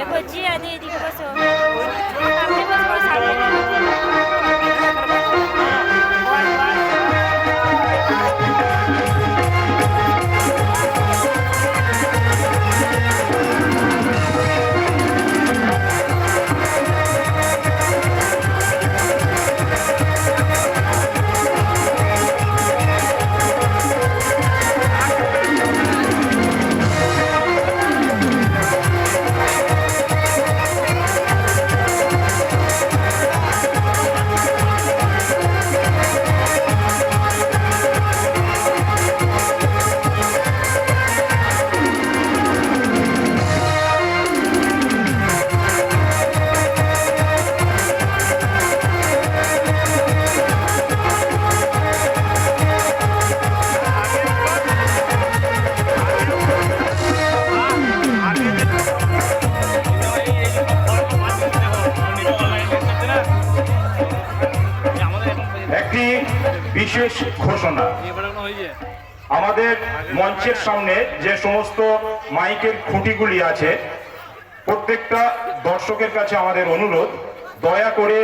বলছি এদিকে বসো সামনে বসবো সামনে বিশেষ ঘোষণা আমাদের মঞ্চের সামনে যে সমস্ত মাইকের খুঁটিগুলি আছে প্রত্যেকটা দর্শকের কাছে আমাদের অনুরোধ দয়া করে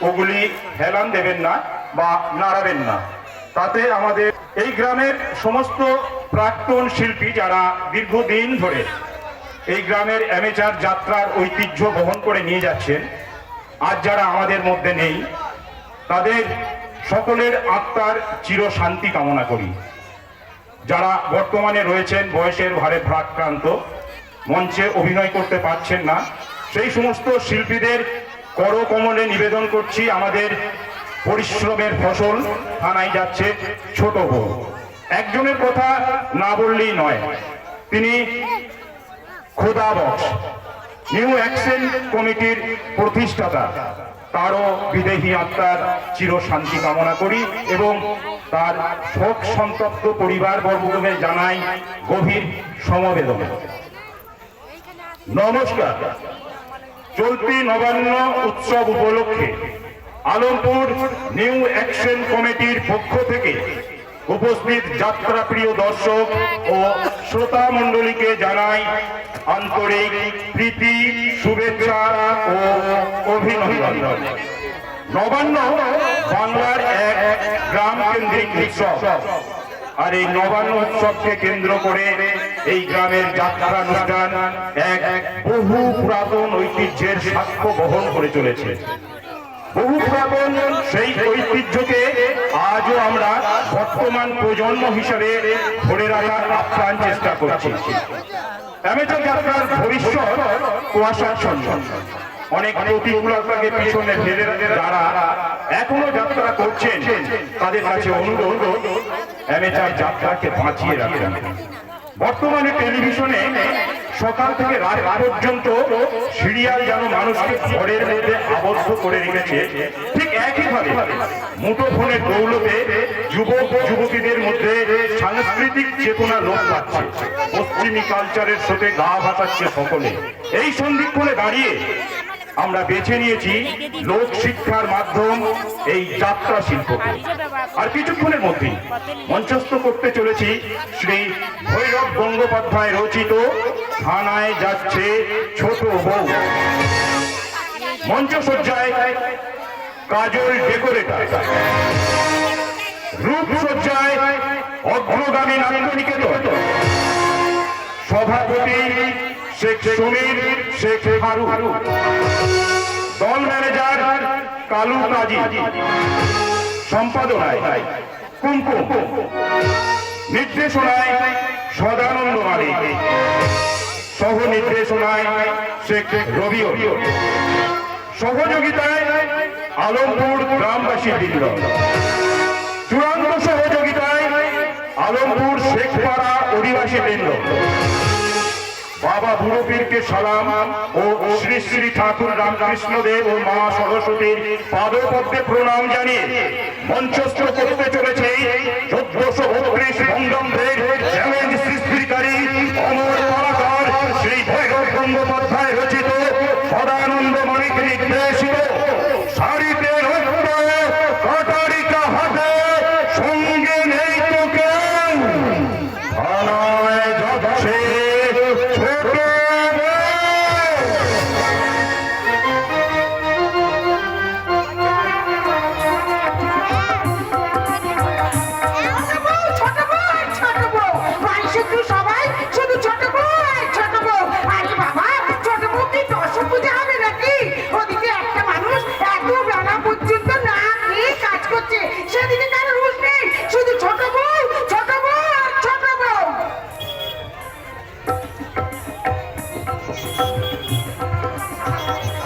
ওগুলি হেলান দেবেন না বা নাড়াবেন না তাতে আমাদের এই গ্রামের সমস্ত প্রাক্তন শিল্পী যারা দীর্ঘদিন ধরে এই গ্রামের অ্যামেচার যাত্রার ঐতিহ্য বহন করে নিয়ে যাচ্ছেন আজ যারা আমাদের মধ্যে নেই তাদের সকলের আত্মার চির শান্তি কামনা করি যারা বর্তমানে রয়েছেন বয়সের ভারে ভারাক্রান্ত মঞ্চে অভিনয় করতে পারছেন না সেই সমস্ত শিল্পীদের করকমলে নিবেদন করছি আমাদের পরিশ্রমের ফসল থানায় যাচ্ছে ছোট বউ একজনের কথা না বললেই নয় তিনি খোদা বক্স নিউ অ্যাকশন কমিটির প্রতিষ্ঠাতা তারও বিদেহী আত্মার চির শান্তি কামনা করি এবং তার শোক সন্তপ্ত পরিবার বর্গকে জানাই গভীর সমবেদনা নমস্কার চলতি নবান্ন উৎসব উপলক্ষে আলমপুর নিউ অ্যাকশন কমিটির পক্ষ থেকে উপস্থিত যাত্রাপ্রিয় দর্শক ও শ্রোতা মণ্ডলীকে জানাই আন্তরিক প্রীতি শুভেচ্ছা ও অভিনন্দন নবান্ন বাংলার এক গ্রাম কেন্দ্রিক উৎসব আর এই নবান্ন উৎসবকে কেন্দ্র করে এই গ্রামের যাত্রানুষ্ঠান এক বহু পুরাতন ঐতিহ্যের সাক্ষ্য বহন করে চলেছে বহু পুরাতন সেই ঐতিহ্যকে আজও আমরা বর্তমান প্রজন্ম হিসেবে ধরে রাখার আপ্রাণ চেষ্টা করছি অ্যামেচার যাত্রার ভবিষ্যৎ কুয়াশাচ্ছন্ন অনেক প্রতিকূলতাকে পিছনে ফেলে যারা এখনো যাত্রা করছেন তাদের কাছে অনুরোধ অ্যামেচার যাত্রাকে বাঁচিয়ে রাখেন বর্তমানে টেলিভিশনে সকাল থেকে রাত পর্যন্ত সিরিয়াল যেন মানুষকে ঘরের মধ্যে আবদ্ধ করে রেখেছে ঠিক একইভাবে মুঠোফোনের দৌলতে যুবক যুবতীদের মধ্যে সাংস্কৃতিক চেতনা লোপ পাচ্ছে পশ্চিমী কালচারের সাথে গা ভাসাচ্ছে সকলে এই সন্ধিক্ষণে দাঁড়িয়ে আমরা বেছে নিয়েছি লোক শিক্ষার মাধ্যম এই যাত্রা শিল্পকে আর কিছুক্ষণের মধ্যেই মঞ্চস্থ করতে চলেছি শ্রী ভৈরব গঙ্গোপাধ্যায় রচিত থানায় যাচ্ছে ছোট বউ মঞ্চসজ্জায় কাজল ডেকোরেটর রূপসজ্জায় অগ্রগামী নাট্যনিকেতন সভাপতি শেখ সমীর শেখ ফারুক দল ম্যানেজার কালু কাজী সম্পাদনায় কুমকুম নির্দেশনায় সদানন্দ মালিক সহ নির্দেশনায় শেখ রবিও সহযোগিতায় আলমপুর গ্রামবাসী বৃন্দ চূড়ান্ত সহযোগিতায় আলমপুর শেখপাড়া অধিবাসী বৃন্দ বাবা বুড়ো পীরকে সালাম ও শ্রী শ্রী ঠাকুর রামকৃষ্ণ দেব ও মা সরস্বতীর পাদপদ্মে প্রণাম জানিয়ে মঞ্চস্থ করতে চলেছে 1432 বঙ্গাব্দের চ্যালেঞ্জ সৃষ্টিকারী অমর কলাকার শ্রী ভৈরব গঙ্গোপাধ্যায় রচিত সদানন্দ মানিক নির্দেশিত সারিতে কাটারিকা হাতে সঙ্গে নেই তো কেউ থানায় যাচ্ছে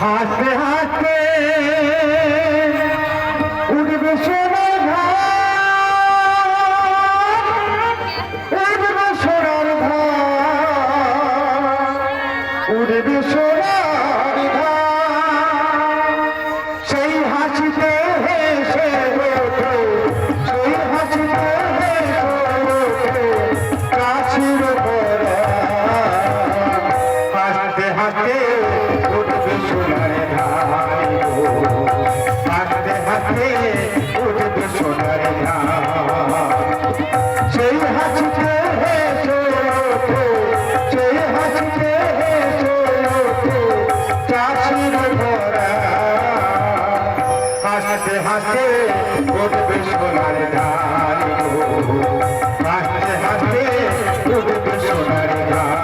হাসতে হাসতে উঠবে সোনার ঘর, উঠবে সোনার ঘর, উঠবে সোনার ঘর। সেই হাসিতে হেসে ওঠো, সেই হাসিতে হেসে ওঠো কাছের ভরা। হাসতে হাসতে উঠবে সোনার ধান গো, হাসতে হাসতে উঠবে সোনার ধান। সেই হাসিতে হেসে ওঠো, সেই হাসিতে হেসে ওঠো কাছের ভরা। হাসতে হাসতে উঠবে সোনার ধান গো, হাসতে হাসতে উঠবে সোনার ধান।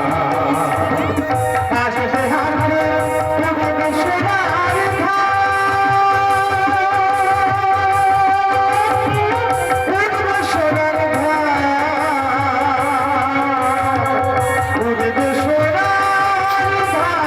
হাসতে হাসতে উঠবে সোনার ধান, উঠবে সোনার ধান, উঠবে সোনার ধান।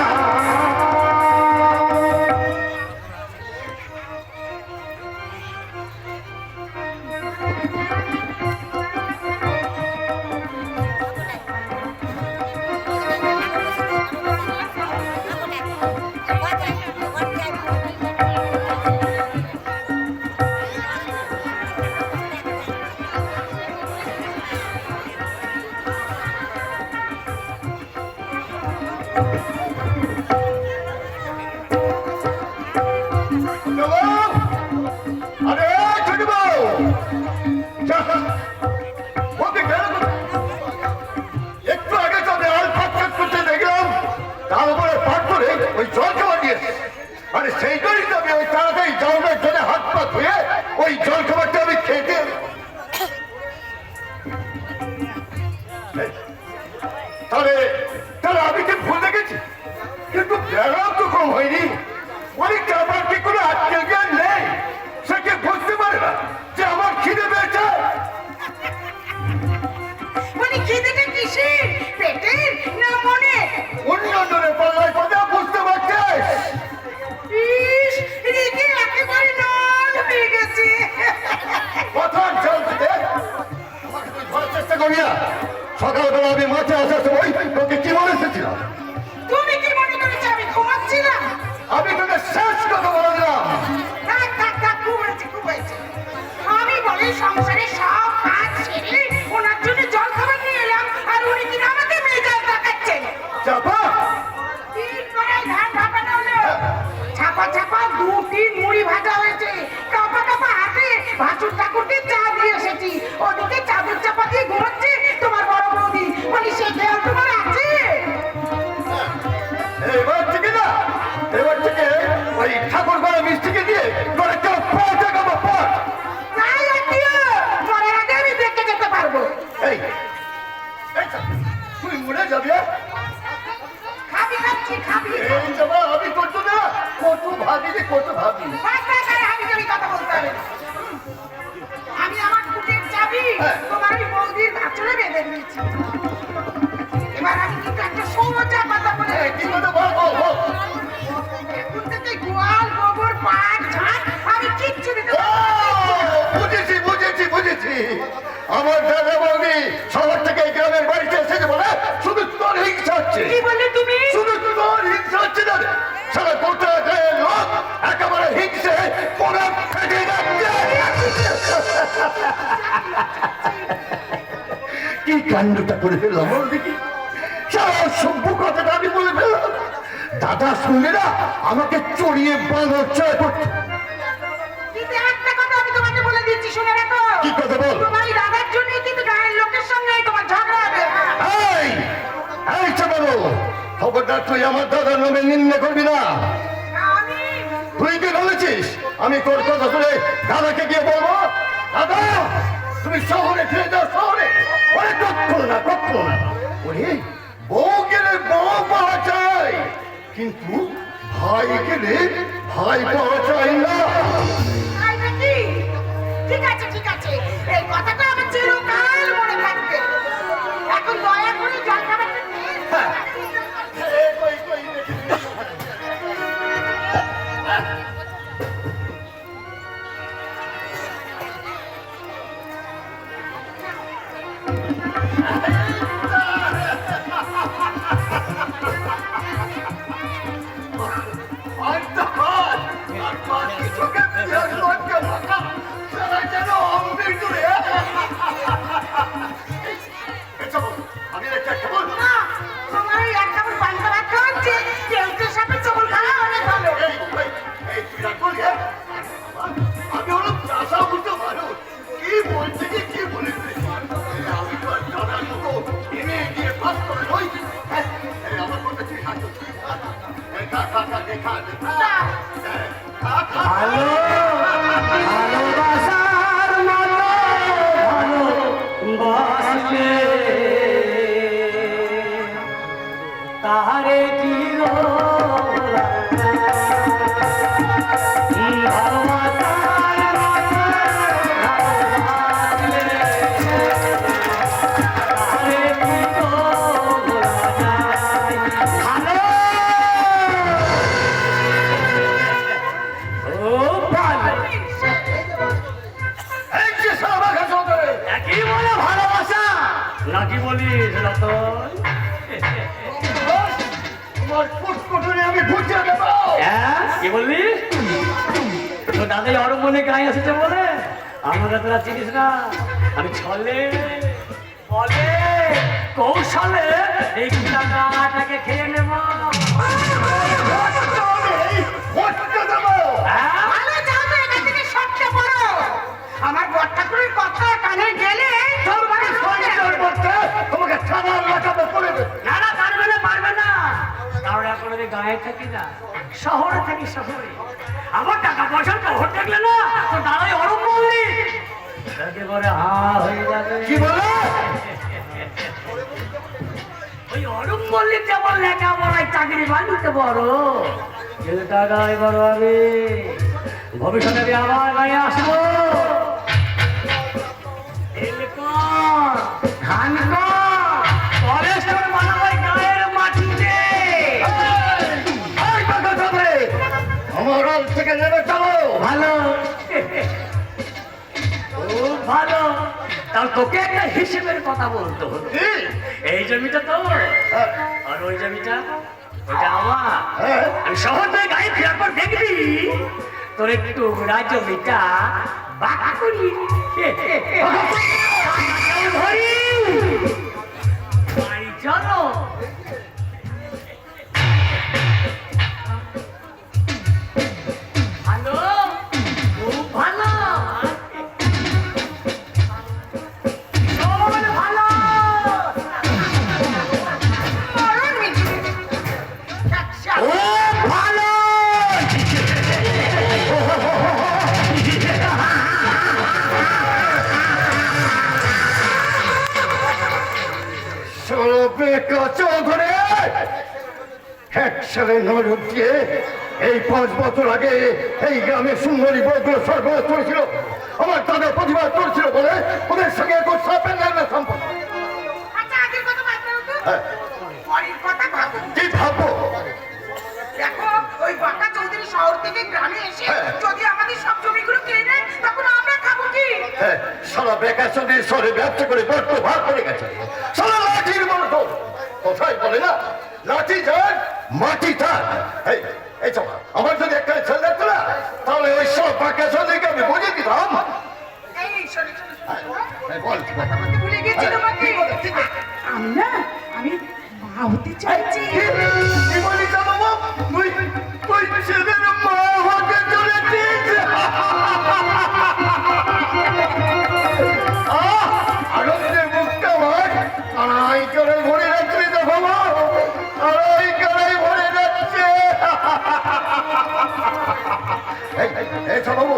আরে ছোট বউ, ওকে গেল একটু আগে তো দেওয়াল ফাটফাট করতে দেখলাম, তার উপরে পাট করে ওই জল খাবার দিয়েছে। আরে সেই জন্যই তো আমি ওই তাড়াতাড়ি জাউনের জন্য হাত পা ধুয়ে ওই জল খাবারটা আমি খেতে। তাহলে তাহলে আমি কি ভুল দেখেছি? কিন্তু বেড়াও তো কম হয়নি। ওই খাবার কি কোনো আজকের জ্ঞান নেই? সে কি বুঝতে পারে না যে আমার খিদে পেয়েছে? মানে খিদেটা কিসের, পেটের না মনে? অন্যজনের পাল্লায় কথা বুঝতে পারছিস? ইস, রেগে একেবারে লাল হয়ে গেছে। কথার জল থেকে আমাকে তুই ধরার চেষ্টা করবি না। সকালবেলা আমি মাঠে আসার সময় তোকে কি বলে এসেছিলাম? তুমি কি মনে করেছো আমি ঘুমাচ্ছিলাম? আমি তোকে শেষ কথা বলে দিলাম। থাক থাক থাক, খুব হয়েছে খুব হয়েছে। আমি বলি সংসারে সব কাজ সেরে ওনার জন্য জল খাবার নিয়ে এলাম, আর উনি কিনা আমাকে মেজাজ দেখাচ্ছেন। চাপা তিন কড়াই ধান ভাপানো হলো, ছাপা ছাপা 2-3 মুড়ি ভাজা হয়েছে, কাপা কাপা হাতে ভাসুর ঠাকুরকে চা দিয়ে এসেছি। ওদিকে চাদর চাপা দিয়ে ঘুমাচ্ছে তোমার বড় বৌদি। বলি সে খেয়াল তোমার আছে? এবার থেকে না, এবার থেকে ওই ঠাকুর ঘরে মিষ্টিকে দিয়ে তোর একটা পাঁচ টাকা বা পাঁচ। তাই আত্মীয়, মরার আগে আমি দেখে যেতে পারবো। এই এই চা, তুই মরে যাবি? খাবি খাচ্ছি খাবি। এই যাবা আমি তোর জন্য কত ভাবি রে কত ভাবি। আমি কথা বলতে হবে না। আমি আমার কুটির চাবি তোমার ওই বৌদির আঁচলে বেঁধে দিয়েছি। এবার আমি কিন্তু একটা সোজা কথা বলে এই, কি কথা বল বল বল। এখন থেকে গোয়াল গোবর পাট ঝাঁট আমি কিচ্ছু দিতে ও, বুঝেছি বুঝেছি বুঝেছি। আমার দাদা বৌদি শহর থেকে এই গ্রামের বাড়িতে এসেছে বলে শুধু তোর হিংসা হচ্ছে। কি বললে তুমি? শুধু তোর হিংসা হচ্ছে না রে। সারা গোটা গায়ের লোক একেবারে হিংসে পুরো ফেটে যাচ্ছে। কি কাণ্ডটা করে ফেললাম বল দেখি। সারা সভ্য কথাটা আমি বলে ফেললাম। দাদা শুনলে না আমাকে চড়িয়ে বাঁধর চয় করতে। কিন্তু একটা কথা আমি তোমাকে বলে দিচ্ছি, শুনে রাখো। কি কথা বল? তোমার এই দাদার জন্য কিন্তু গায়ের লোকের সঙ্গে তোমার ঝগড়া হবে। এই এই চাপাবো, খবরদার তুই আমার দাদার নামে নিন্দা করবি না। আমি তুই কি বলেছিস আমি তোর কথা শুনে দাদাকে গিয়ে বলবো দাদা তুমি শহরে ফিরে যাও শহরে? ওরে কখনো না কখনো না। ওরে বউ গেলে বউ পাওয়া চাই, কিন্তু ভাই গেলে ভাই পাওয়া চাই না। তাই নাকি? ঠিক আছে ঠিক আছে, এই কথাটা আমার চিরকাল মনে থাকবে। এখন দয়া করে জল খাবারটা নিয়ে হ্যাঁ। তাহারে কি গো নাকি বলিস রতন? তোমার ফুটকুটুনি আমি বুঝিয়ে দেবো। হ্যাঁ কি বললি? তো দাদাই অরম্বনে গায়ে এসেছে বলে আমাকে তোরা চিনিস না। আমি ছলে বলে কৌশলে এই টাকাটাকে খেয়ে নেব। হ্যাঁ? ভালো যাও তো এখান থেকে সটকে পড়ো। আমার বড় ঠাকুরের কথা কানে গেলে তোমাকে তোমাকে ছাড়ার লাগাবে পড়ে দেবে। না না পারবে না পারবে না, কারণ এখন আমি গায়ে থাকি না, শহরে থাকি শহরে। আমার টাকা পয়সার শহর থাকলে না তো দাদাই অরম বললি একেবারে হা হয়ে যাবে। কি বলে? ওই অরুণ মল্লিক যেমন লেখাপড়ায় চাকরি বানিতে বড়, কিন্তু টাকায় বড় আমি। ভবিষ্যতে আমি আবার গায়ে আসবো। ধান কলেস্টর বানাবো গায়ের মাটিতে। আমার হাল থেকে নেমে চলো। ভালো খুব ভালো। তাহলে তোকে একটা হিসেবের কথা বলতে হলো। কি? এই জমিটা তো আর ওই জমিটা ওইটা আমার। হ্যাঁ। আমি শহর থেকে গাড়ি ফেরার পর দেখবি তোর একটু জমিটা বাঁকা করি ধরি বাড়ি চলো। ভালো খুব ভালো ভালো। মরণ মিটিয়ে আচ্ছা ও ভালো চৌধুরী এক সালে নজর দিয়ে এই 5 বছর আগে এই গ্রামে সুন্দরী বউগুলো সরবরাহ করেছিল। আমার দাদা প্রতিবাদ করেছিল বলে ওদের সঙ্গে এখন সাপের না সম্পর্ক। আচ্ছা আগের কথা বাদ দাও তো। হ্যাঁ। পরের কথা ভাবো। কি ভাববো? দেখো ওই বাঁকা চৌধুরী শহর থেকে গ্রামে এসে যদি আমাদের সব জমিগুলো কিনে নেয় তখন আমরা খাবো কি? হ্যাঁ, সারা বেকার সঙ্গে শহরে ব্যবসা করে বড্ড ভার করে গেছে। সারা লাঠির মতো কোথায় বলে না লাঠি যান মাটি থাক। এই চল আমার যদি একটা ছেলে দেখতো না তাহলে ওই সব বেকার সঙ্গে আমি বুঝে দিতাম। এই শোনো শোনো শোনো। হ্যাঁ, বল কথা বলতে ভুলে গেছি তোমাকে। আমি না আমি মা হতে চাইছি। কি বলিস বাবা? তুই ছেলের মা হতে চলেছিস? আনন্দে মুখটা ভাগ আড়াই করে ভরে যাচ্ছে তো বাবা, আড়াই করে ভরে যাচ্ছে। বাবু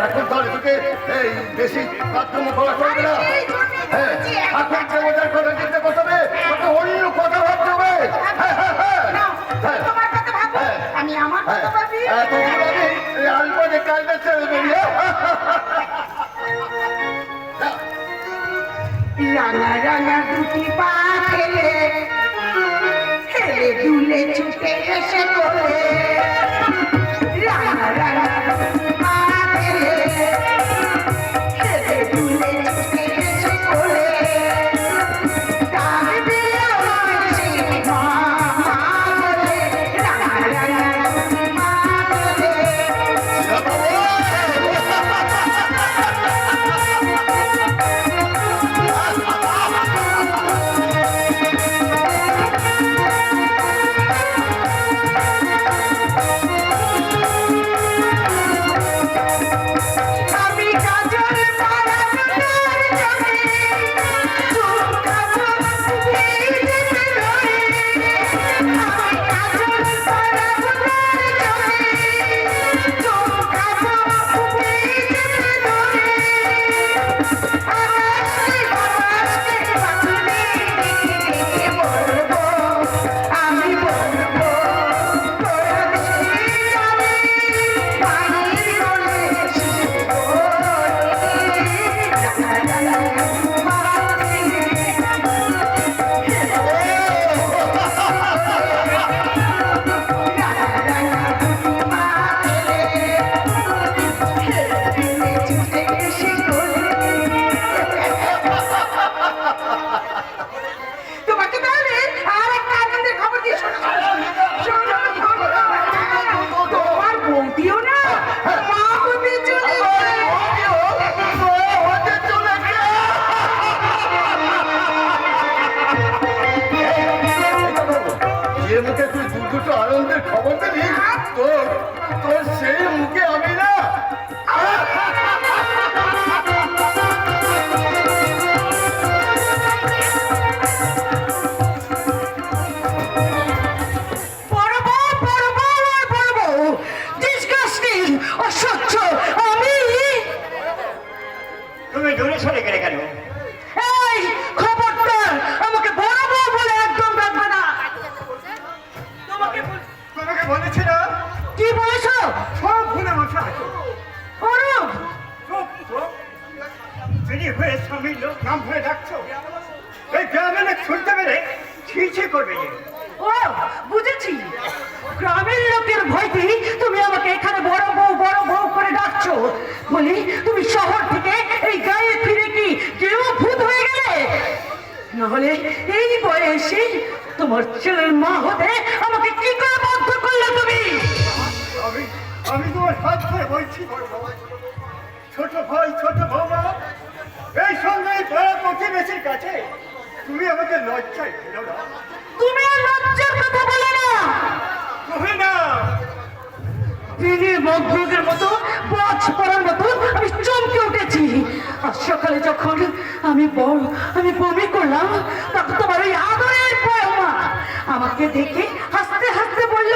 এখন তাহলে তোকে এই বেশি বাথরুম করা চলবে না। হ্যাঁ, এখন দেবতার কথা চিন্তা করতে হবে, তোকে অন্য কথা ভাবতে হবে। তোমার কথা ভাবো আমি আমার কথা ভাবি। আলপনে কালটা ছেড়ে বেরিয়ে রাঙা রাঙা দুটি পা ফেলে হেলে দুলে ছুটে এসে বলে রাঙা রাঙা দুটি পা ফেলে হেলে দুলে ছুটে এসে বলে ডাকবে আমার সেই মা বলে রাঙা রাঙা দুটি পা ফেলে ও ইচ্ছে করবে যে। ও বুঝেছি, গ্রামের লোকের ভয়তে তুমি আমাকে এখানে বড় বউ করে ডাকছো। বলি তুমি শহর থেকে এই গায়ে ফিরে কি কেউ ভূত হয়ে গেলে? নাহলে এই বয়সে তোমার ছেলের মা হতে আমাকে কি করে বাধ্য করলে তুমি? আমি তোমার হাত ধরে বলছি, ছোট ভাই ছোট বৌমা, এই সঙ্গে পাড়া প্রতিবেশীর কাছে তুমি আমাকে লজ্জায় দিল না। তুমি আর লজ্জার কথা বলে না। তুমি না তিনি মগ্নের মতো বাজ পড়ার মতো আমি চমকে উঠেছি। আর সকালে যখন আমি বমি করলাম, তখন তোমার ওই আদরের বৌমা আমাকে দেখে হাসতে হাসতে বলল,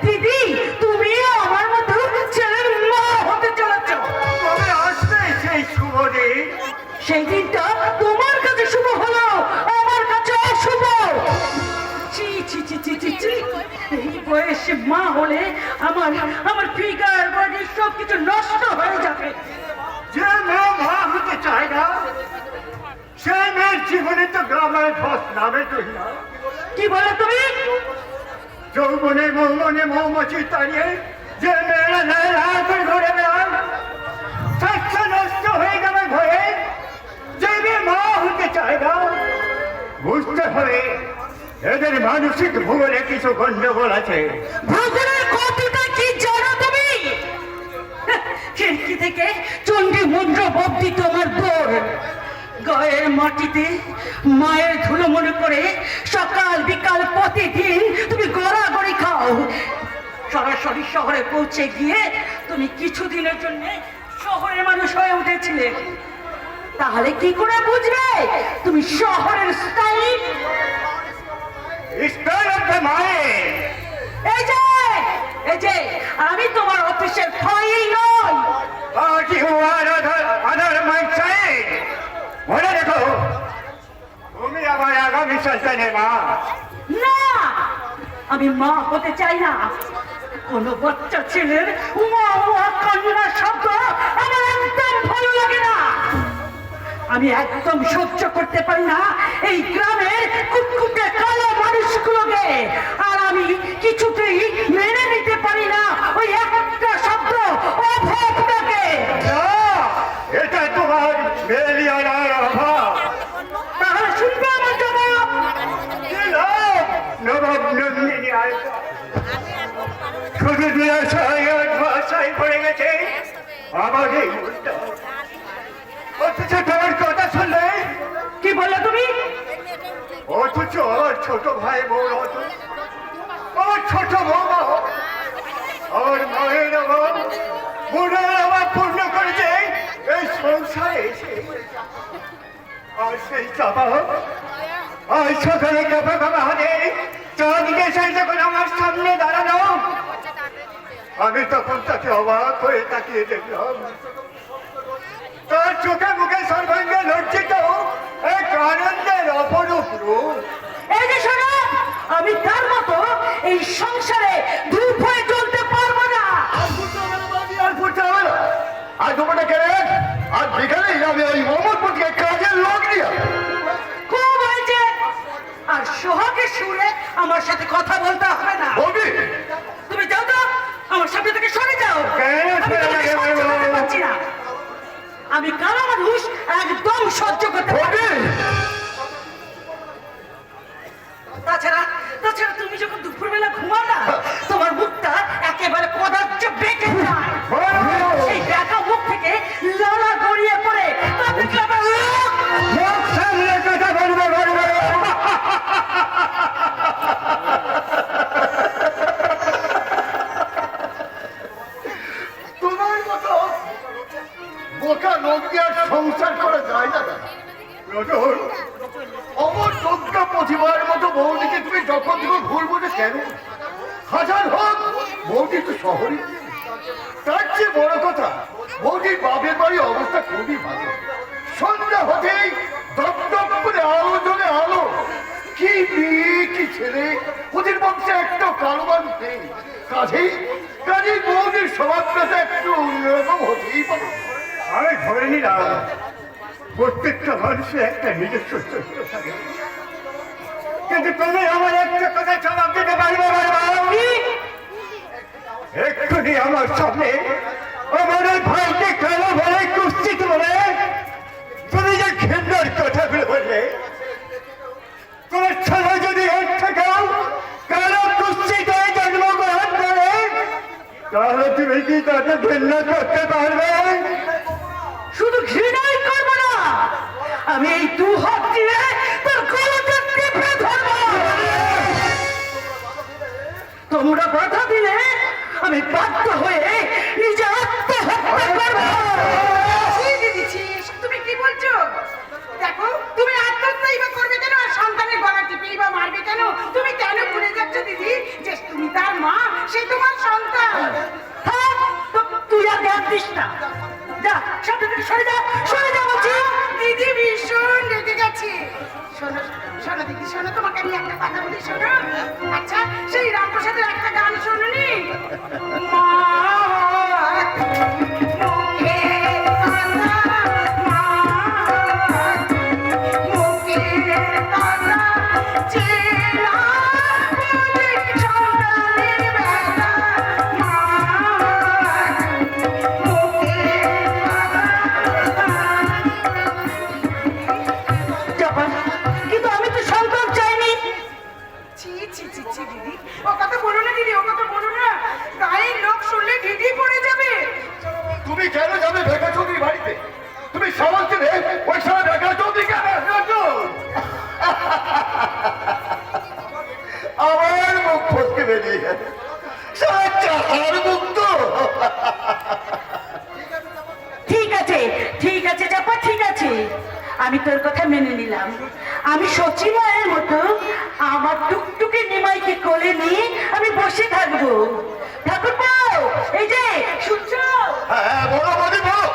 দিদি তুমিও আমার মতো ছেলের মা হতে চলেছ। তবে আসবে সেই শুভ দিন। সেই দিনটা তোমার কাছে শুভ হলো, আমার কাছে অশুভ। ছি ছি ছি ছি ছি ছি। এই বয়সে মা হলে আমার ফিগার বডি সব কিছু নষ্ট হয়ে যাবে। যে মেয়ে মা হতে চায় না, সেই মেয়ের জীবনে তো গ্রামের ধস নামে তুই না। কি বলে তুমি? যৌবনে মৌবনে মৌমাছি তাড়িয়ে যে মেয়েরা করে ঘুরে বেড়ায়, স্বাস্থ্য নষ্ট হয়ে যাবে ভয়ে যে মেয়ে মা হতে চায় না। বুঝতে হবে এদের মানসিক ভূগোলে কিছু গন্ডগোল আছে। ভূগোলের কতটা কি জানো তুমি? খিড়কি থেকে চণ্ডী মন্ত্র বব্দি তোমার দৌড়। গায়ের মাটিতে মায়ের ধুলো মনে করে সকাল বিকাল প্রতিদিন তুমি গড়াগড়ি খাও। সরাসরি শহরে পৌঁছে গিয়ে তুমি কিছুদিনের জন্য শহরের মানুষ হয়ে উঠেছিলে। তাহলে কি করে বুঝবে তুমি শহরের স্টাইল? এই যে আমি তোমার অফিসের ফাইল নই। মনে রেখো তুমি আমার আগামী সন্তানের মা। না, আমি মা হতে চাই না। কোন বাচ্চা ছেলের উমা উমা কান্নার শব্দ আমার একদম ভালো লাগে না। আমি একদম সহ্য করতে পারি না এই গ্রামের কুটকুটে কালো মানুষগুলোকে। আর আমি কিছুতেই মেনে নিতে পারি না ওই একটা শব্দ অভাবটাকে। এটা তোমার বেলিয়ানার অভাব। তাহলে শুনবে আমার জবাব। নবাব নন্দিনী আয়সা শুধু ভাষায় পড়ে গেছে আমার এই মনটা। অথচ তোমার কথা শুনলে কি বললে তুমি? অথচ আমার ছোট ভাই বউ, আমার ছোট বৌমা, আমার মায়ের অভাব, বোনের অভাব পূর্ণ করেছে এই সংসারে এসে। আর সেই চাপা আজ সকালে কাপা কাপা হাতে চাঁদিকে সেই যখন আমার সামনে দাঁড়ানো, আমি তখন তাকে অবাক হয়ে তাকিয়ে দেখলাম। তার চোখে মুখে সর্বাঙ্গে লজ্জিত এক আনন্দের অপরূপ রূপ। এই যে শোনো, আমি তার মতো এই সংসারে ধূপ হয়ে চলতে পারবো না। আর করতে হবে না। আজ তোমাকে কেন আজ বিকালেই আমি ওই মোহাম্মদপুরকে কাজের লোক নিয়ে খুব হয়েছে। আর সোহাগের সুরে আমার সাথে কথা বলতে হবে না। বলবি তুমি যাও তো, আমার সামনে থেকে সরে যাও। কেন আমি তোমাকে সহ্য করতে পারছি না। আমি কালো মানুষ একদম সহ্য করতে পারি না। তাছাড়া তুমি যখন দুপুরবেলা ঘুমাও না, তোমার মুখটা একেবারে কদার্য বেঁকে যায়। সেই বেঁকা মুখ থেকে লালা গড়িয়ে পড়ে। তোমার মতো বোকা লোক দিয়ে আর সংসার করা যায় না। রজল, অমর যোগ্য প্রতিবার মতো বৌদিকে তুমি যখন তুমি ভুল বুঝে কেন? হাজার হোক বৌদি তো শহরে। তার চেয়ে বড় কথা, বৌদির বাপের বাড়ি অবস্থা খুবই ভালো। সন্ধ্যা হতেই দপদপ করে আলো জ্বলে আলো। কি মেয়ে কি ছেলে, ওদের বংশে একটা কালো মানুষ নেই। কাজেই বৌদির স্বভাবটা একটু অন্যরকম হতেই পারে। আমি ধরে নিলাম প্রত্যেকটা মানুষের একটা নিজস্ব চরিত্র থাকে। কিন্তু তুমি আমার একটা কথা জবাব দিতে পারবে এক্ষুনি আমার সামনে আমার ওই ভাইকে কেন বলে কুস্তি বলে তুমি যে ঘৃণার কথাগুলো বললে তোমার ছেলে যদি এর থেকেও কেন কুস্তিতে জন্মগ্রহণ করে তাহলে তুমি কি তাকে ঘৃণা করতে পারবে? শুধু ঘৃণাই করবো না, আমি এই 2 হাত দিয়ে তোর গলাটা টিপে ধরবো। তোমরা বাধা দিলে আমি বাধ্য হয়ে নিজে আত্মহত্যা করবো। তুমি কি বলছো? দেখো, তুমি আত্মহত্যাই বা করবে কেন, আর সন্তানের গলা টিপেই বা মারবে কেন? তুমি কেন ভুলে যাচ্ছ দিদি যে তুমি তার মা, সে তোমার সন্তান? থাক, তুই আর জ্ঞান দিস না। যা, সামনে থেকে সরে যা, সরে যা বলছি। দিদি ভীষণ রেগে গেছে। শোনো শোনো দিদি, শোনো, তোমাকে আমি একটা কথা বলি, শোনো। আচ্ছা, সেই রামপ্রসাদের একটা গান শুনুনি? মা তুমি কেন যাবে ভেকা চৌধুরীর বাড়িতে? তুমি সামাল ছিলে ওই সময় ভেকা চৌধুরীকে আমার মুখ ফসকে বেরিয়ে গেছে। চাহার মুখ তো। ঠিক আছে, ঠিক আছে চাপা, ঠিক আছে, আমি তোর কথা মেনে নিলাম। আমি সচি মায়ের মতো আমার টুকটুকে নিমাইকে কোলে নিয়ে আমি বসে থাকবো। ঠাকুরপো, এই যে শুনছো? হ্যাঁ, বলো বলি বলো।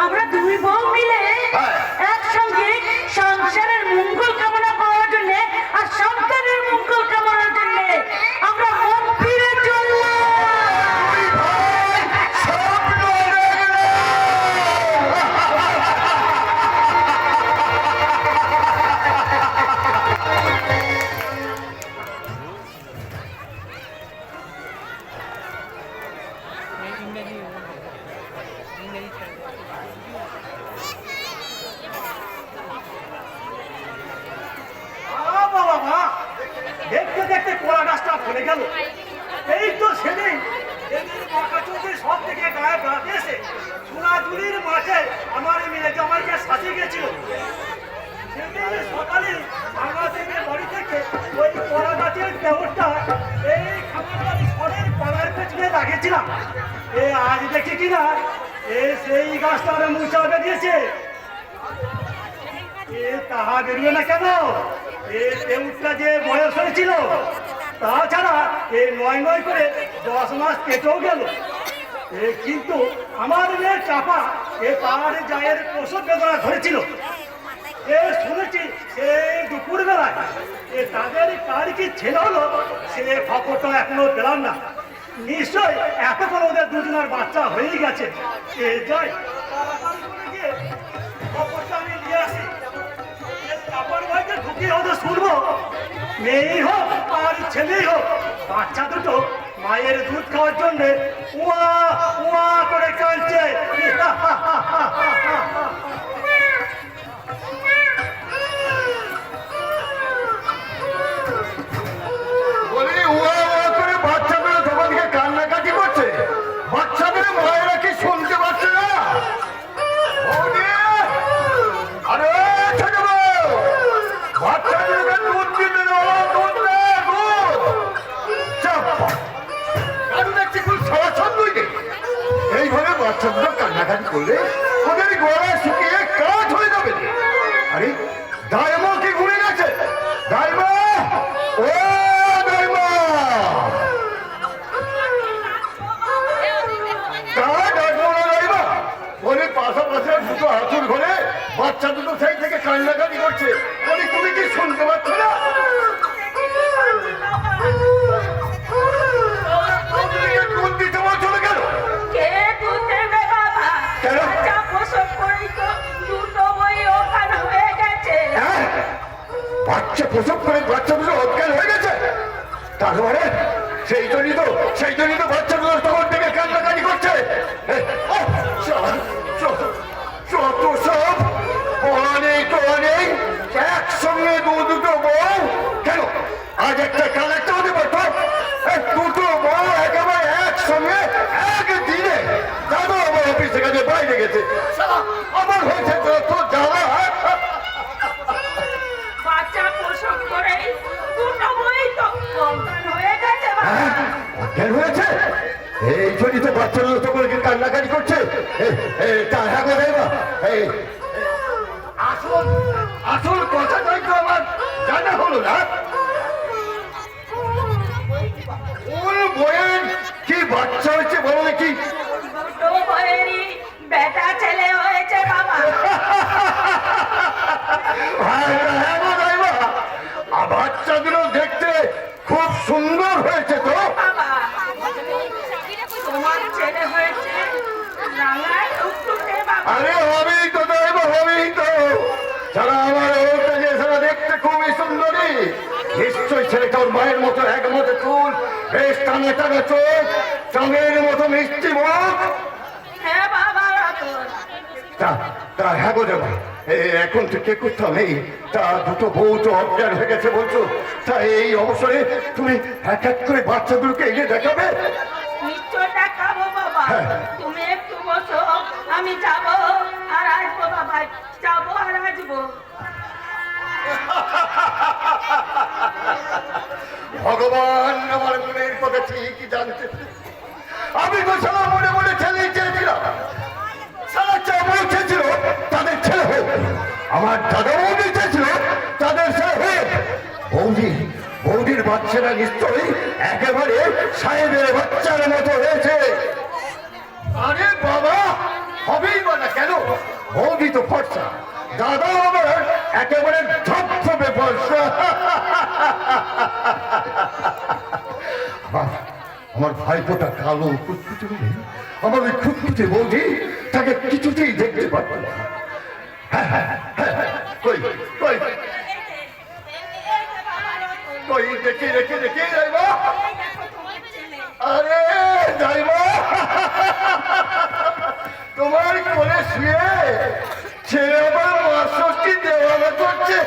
আমরা 2 বউ মিলে একসঙ্গে সংসারের মঙ্গল কামনা করার জন্য আর সন্তানের মঙ্গল কামনার জন্য আমরা মন্দিরে চললাম। দেখতে দেখতে কোলা গাছটা ফেলে গেল। এই তো সেদিন এদের বাঁকা চৌধুরী সব থেকে গায়ে বেড়াতে এসে সোনাঝুরির মাঠে আমার মেয়ে জামাইকে সাজিয়ে গেছিল। সেদিন সকালে আমাদের বাড়ি থেকে ওই কোলা গাছের দেবরটা এই খামার বাড়ি ঘরের পাড়ার পেছনে লাগিয়েছিলাম। আজ দেখি কিনা সেই গাছটার মুচা বেরিয়েছে। তাহা বেরিয়ে না কেন? দেউটটা যে বয়স হয়েছিল, তাছাড়া 9 করে 10 মাস কেটেও গেল। কিন্তু আমার মেয়ে চাপা তার জায়ের প্রসব বেদনা ধরেছিল। শুনেছি সেই দুপুর বেলায় তাদের কার কি ছেলে হলো, সে খবরটা এখনো পেলাম না। নিশ্চয় এতক্ষণ ওদের দুজনের বাচ্চা হয়েই গেছে। যাই, খবরটা আমি নিয়ে আসি। ঢুকিয়ে ওদের শুনবো, মেয়েই হোক আর ছেলেই হোক, বাচ্চা দুটো মায়ের দুধ খাওয়ার জন্য উয়া উয়া করে কাঁদছে। বলি উয়া উয়া করে বাচ্চাগুলো তোমাদেরকে কান্নাকাটি করছে। বাচ্চাদের মায়েরা কি শুনতে পাচ্ছে না? আরে ছোট বউ, বাচ্চাদেরকে দুধ দিতে দাও, দুধ না, দুধ। চাপা, কারণ একটি খুব সরাসর নইলে এইভাবে বাচ্চাগুলো কান্নাকাটি করলে ওদের গলা শুকিয়ে কাঠ হয়ে যাবে। আরে দাইমা কি ঘুরে গেছে? দাইমা, ও দাইমা, পাশাপাশি দুটো হাতুর ঘরে বাচ্চা দুটো সেই থেকে কান্নাকাটি করছে। তুমি কি শুনতে পাচ্ছ না? দুধ দিতে বলছো কেন? কে দুধ দেবে বাবা? কেন? বাচ্চা প্রসব করেই তো তার মানে সেই জন্যই তো বাচ্চাগুলো তখন থেকে কান্নাকাটি করছে। যত সব অনেক একসঙ্গে দুটো বউ, কেন আজ একটা কাল একটা হতে পারতো? দুটো বউ একেবারে একসঙ্গে একদিনে। দাদু আমার অফিসে কাজে বাইরে গেছে, আমার হয়েছে তো জ্বালা। বাচ্চা প্রসব করেই দুটো বই তো সন্তান হয়ে গেছে বাবা। কেন হয়েছে? এই জন্যই তো বাচ্চাগুলো তখন কান্নাকাটি করছে। তা হ্যাঁ গো দেবা, আসল কথাটাই তো আমার জানা হলো না। কোন বইয়ের কি বাচ্চা হয়েছে বলো দেখি? দুটো বইয়েরই বেটা ছেলে হয়েছে বাবা। হ্যাঁ গো দেবা, বাচ্চাগুলো দেখতে খুব সুন্দর হয়েছে তো। বাবা তোমার ছেলে হয়েছে রাঙায় টুকটুকে বাবা। আরে হবেই তো দেবা, হবেই তো। যারা আমার ওটা যে সারা দেখতে খুবই সুন্দরী, নিশ্চয়ই ছেলেটা ওর মায়ের মতো এক মতো চুল, বেশ টানা টানা চোখ, চাঁদের মতো মিষ্টি মুখ। হ্যাঁ বাবা রতন। তা হ্যাঁ গো দেবা, এখন থেকে কোথাও নেই। তা দুটো বউ তো অজ্ঞান হয়ে গেছে বলছো, তা এই অবসরে তুমি এক এক করে বাচ্চাগুলোকে এনে দেখাবে? নিশ্চয় দেখাবো বাবা। তুমি একটু বসো, আমি যাবো আর আসবো বাবা, যাবো আর আসবো। ভগবান আমার মনের কথা ঠিকই জানতে। আমি তো সারা মনে মনে ছেলেই চেয়েছিলাম, সারা চাবল চেয়েছিল তাদের ছেলে হোক, আমার দাদা বৌদি চেয়েছিল তাদের ছেলে হোক। বৌদির বাচ্চারা নিশ্চয়ই একেবারে সাহেবের বাচ্চার মতো হয়েছে। আরে বাবা, হবেই বা না কেন? বৌদি তো ফর্সা, দাদা আমার একেবারে ধপধপে ফর্সা। আমার ভাইপোটা কালো কুচকুচে বলে আমার ওই খুঁতখুচে বৌদি তাকে কিছুতেই দেখতে পারবো না। কই কই কই দেখি দেখি দেখি যাইবা। আরে যাইবা, তোমার কোলে শুয়ে ছেলে আমার মা-ষষ্ঠী দেওয়ানা করছে।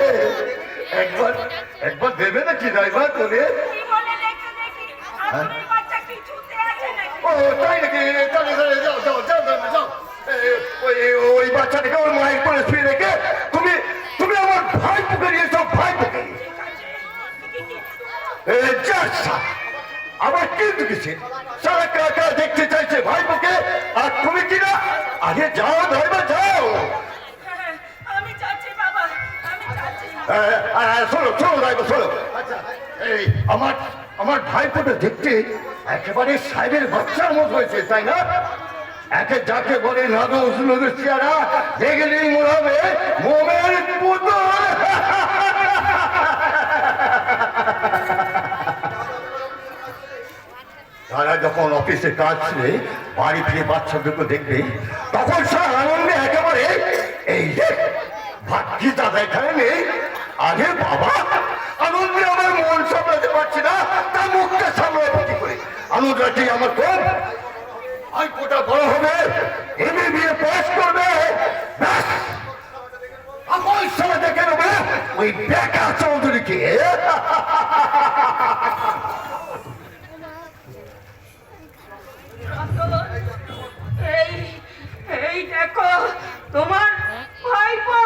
একবার দেবে নাকি যাইবা করে? কি বলে দেখে দেখি, আপনার বাচ্চা কিছুতে আছে নাকি? ও তাই নাকি? তাহলে যাও যাও যাও যাও যাও। ওই বাচ্চাটাকে ওর মায়ের কোলে শুয়ে রেখে তুমি তুমি আমার ভাই পুকে নিয়েছো, ভাই পুকে। আবার কিন্তু কিছু সারা কাকা দেখতে চাইছে ভাই পুকে, আর তুমি কিনা আগে যাও ধরবা যাও। আমি যাচ্ছি বাবা, আমি যাচ্ছি। শোনো শোনো যাইবো শোনো। আচ্ছা এই আমার ভাইপোটা দেখতে একেবারে সাহেবের বাচ্চার মতো হয়েছে, তাই না? একে যাকে বলে নাদুস নুদুস চেহারা দেখলেই মনে হবে মোমের পুতুল। তারা যখন অফিসে কাজ ছেড়ে বাড়ি ফিরে বাচ্চাদেরকে দেখবে, তখন সে আনন্দে একেবারে এই যে ভাগ্যি দাদা এখানে নেই। আরে বাবা, আনন্দে আমার মন সামলাতে পারছি না, তার মুখটা সামলাবো কি করে? আনন্দটি আমার কম। ভাইপোটা বড় হবে, MBA পাস করবে, ব্যাস আমার সাথে দেখে নেবে ওই বেকা চৌধুরীকে। এই এই দেখো তোমার ভাইপো।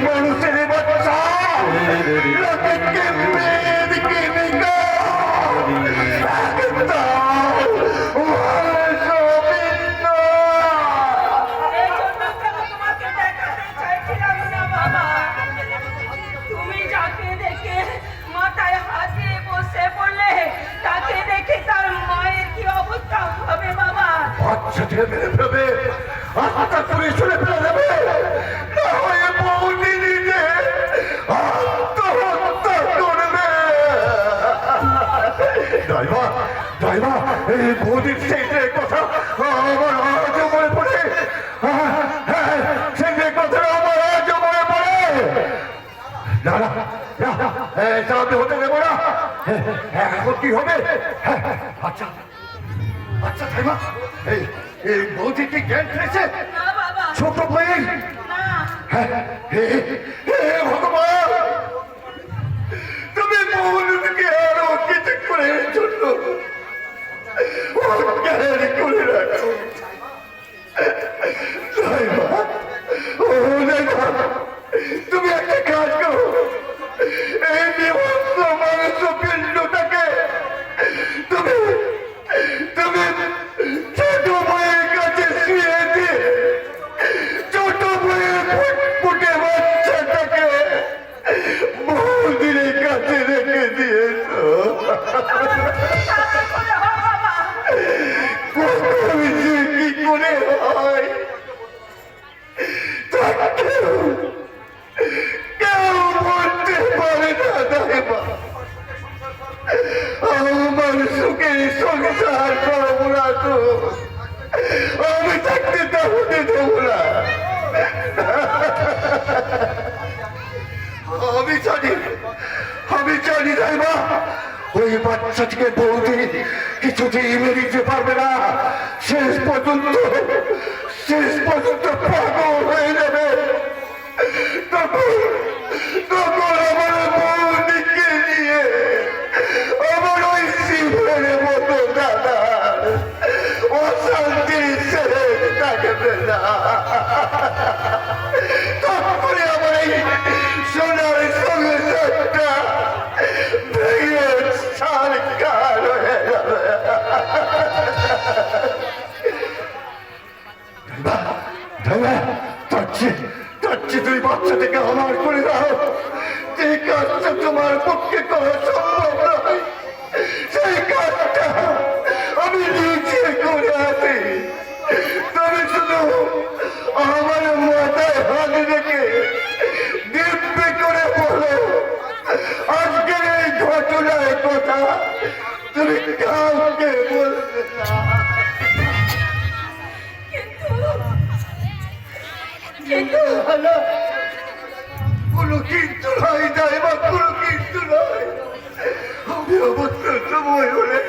মানুষের বাচ্চা লোকে এই জন্য তো তোমাকে দেখাতে চাইছিলাম না বাবা। তুমি যাকে দেখে মাথায় হাত দিয়ে বসে পড়লে, তাকে দেখে তার মায়ের কি অবস্থা হবে বাবা? বাচ্চা থেকে মেরে ফেলবে, আত্মা করে চলে ফেলে দেবে, না হয়ে বৌদি নিজে আত্মহত্যা করবে। এই বৌদির সেইটার কথা আমার আজও মনে পড়ে। সেইটার কথা আমার আজও মনে পড়ে। না না না, এটা আমি হতে দেবো না। এখন কি হবে? আচ্ছা আচ্ছা ঠাইমা, এই বৌদি কি জ্ঞান ফিরেছে? না বাবা, ছোট ভাই, না। হে ভগবান, তুমি মৌলকে আরো কিছু করে জন্য জ্ঞান করে রাখো। তুমি একটা কাজ করো, এই বিভক্ত মানুষ পিণ্ডটাকে তুমি তুমি ছোট বইয়ের কাছে শুয়ে দিয়ে ছোট বইয়ের ফুটফুটে বাচ্চাটাকে বৌদির কাছে রেখে দিয়েছো। কি করে হয়? কেউ বলতে পারে না দাইবা, আমার সুখের সংসার করবো না তো, আমি থাকতে তা হতে দেবো না। আমি জানি দাইবা, ওই বাচ্চাটিকে বৌদি কিছুতেই মেনে নিতে পারবে না। শেষ পর্যন্ত পাগল হয়ে যাবে। তখন আমার বৌদিকে নিয়ে আমার ওই শিবের মতো দাদার অশান্তির শেষ থাকবে না। তারপরে আমার এই সোনার সংসারটা ভেঙে সরকার হয়ে যাবে। তুই বাচ্চাটাকে আমার করে দাও। যে কাজটা তোমার পক্ষে করা সম্ভব নয়, সেই কাজটা আমি নিজে করে আছি। তুমি শুধু আমার মাথায় হাত রেখে দিব্যি করে বলো, আজকের এই ঘটনার কথা তুমি কাউকে বলবে না। কিন্তু হলো কোনো কিন্তু নয় দাইবা, কোনো কিন্তু নয়। আমি অবশ্য সময় হলে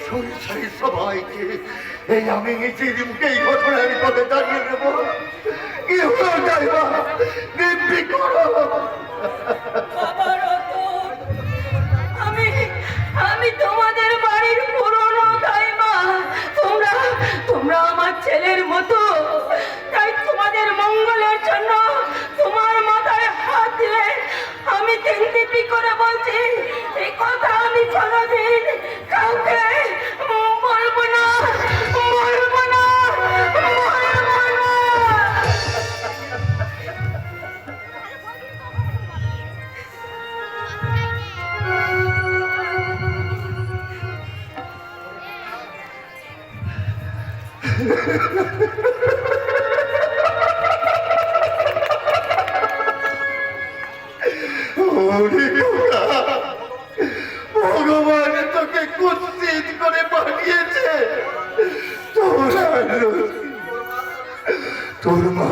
সংসারী সবাইকে এই আমি নিজের মুখে এই ঘটনার কথা জানিয়ে দেবো। কি হলো দাইবা, দিব্যি করো। বাবা রতন, আমি তোমাদের বাড়ির পুরনো দাইমা। তোমরা আমার ছেলের মতো, তাই তোমাদের মঙ্গলের জন্য তোমার মাথায় হাত দিয়ে আমি দিব্যি করে বলছি, এই কথা আমি কোনোদিন কাউকে বলবো না, বলবো না, বলবো না। ভগবান তোকে কুৎসিত করে পাঠিয়েছে। তোর মা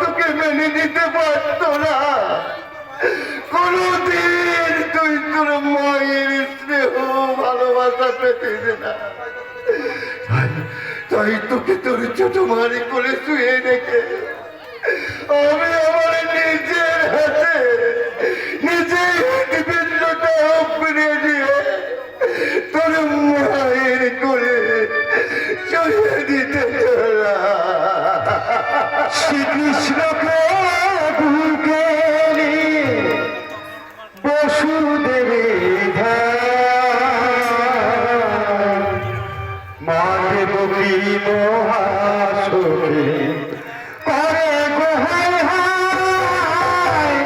তোকে মেনে নিতে পারত না। কোনদিন তুই তোর মায়ের স্নেহ ভালোবাসা পেতে না। তাই তোকে তোর ছোট মারি করে শুয়ে রেখে আমি আমার নিজের হাতে নিজেই হৃদপিণ্ডটা ফিরে দিয়ে তোর মায়ের করে শুয়ে দিতে শ্রীকৃষ্ণকে বুকে বসুদেব মাকে বকি মহাশোকে করে গোহাই হায়।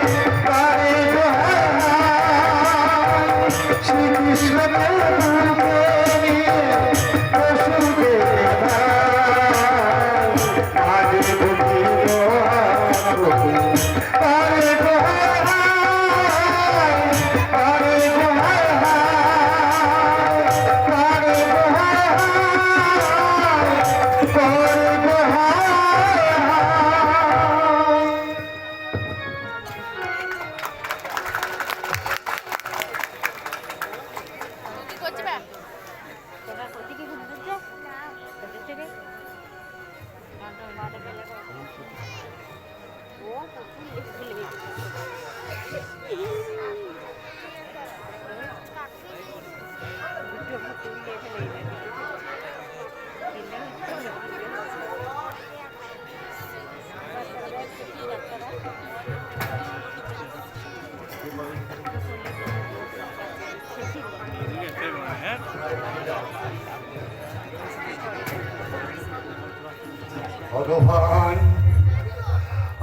ভগবান,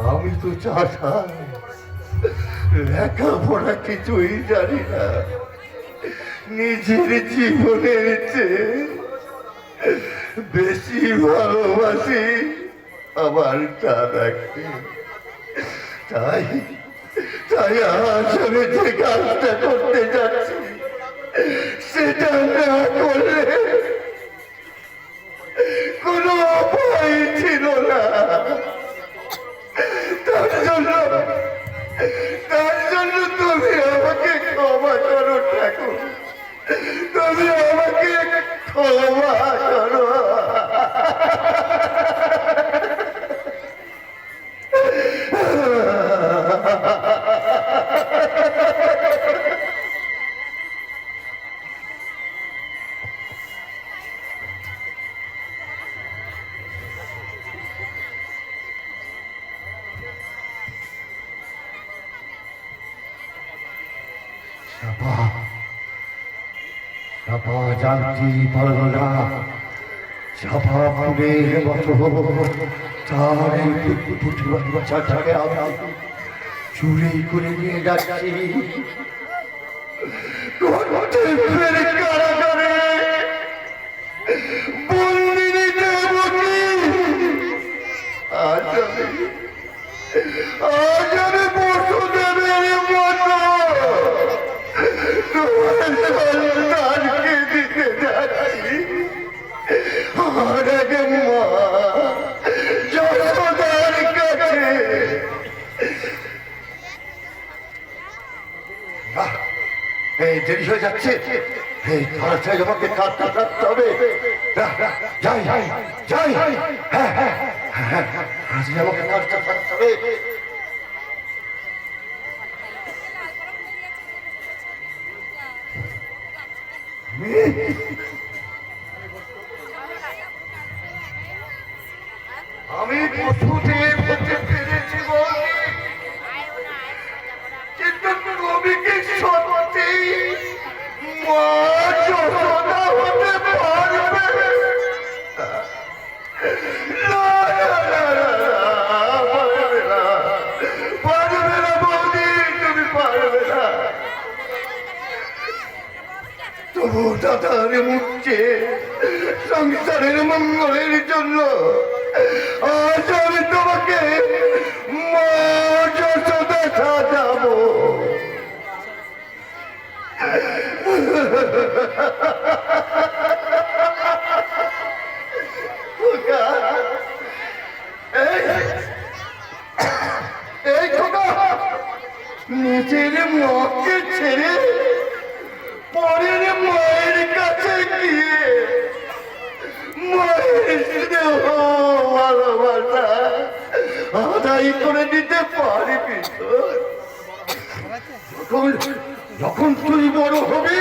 আমি তো চাষা, লেখাপড়া কিছুই জানি না, নিজের জীবনের চেয়ে বেশি ভালোবাসি আমার দাদাকে। তাই তাই আজ আমি যে কাজটা করতে যাচ্ছি সেটা না করলে কোনো উপায় ছিল না। তার জন্য তুমি আমাকে ক্ষমা করো ঠাকুর, তুমি আমাকে ক্ষমা করো। জানতে পারল না চাপা ফুলের মতো তার এই বাচ্চাটাকে আমি চুরি করে নিয়ে যাচ্ছি কারাগারে বন্দিনী দেবকী। আজ আমি বসুদেবের মতো সন্তানকে দিতে যাচ্ছি। আর আগে মা যশোদার কাছে। এই দেরি হয়ে যাচ্ছে, এই তাড়াতাড়ি আমাকে কাজটা রাখতে হবে। যাই যাই যাই, হ্যাঁ হ্যাঁ হ্যাঁ, আজ আমাকে কাজটা রাখতে হবে। আমি পশুদের হতে পেরেছি বলছি, কিন্তু তুমি কি সত্যি মা যশোদা হতে পারবে? না, পারবে না, পারবে না বৌদি, তুমি পারবে না। তবু দাদার মুখে সংসারের মঙ্গলের জন্য আজ আমি তোমাকে মা যশোদা সাজাবো। এই খোকা, নিজের মাকে ছেড়ে পরের মায়ের কাছে গিয়ে মায়ের স্নেহ ভালোবাসা আদায় করে দিতে পারবি তো? যখন তুই বড় হবি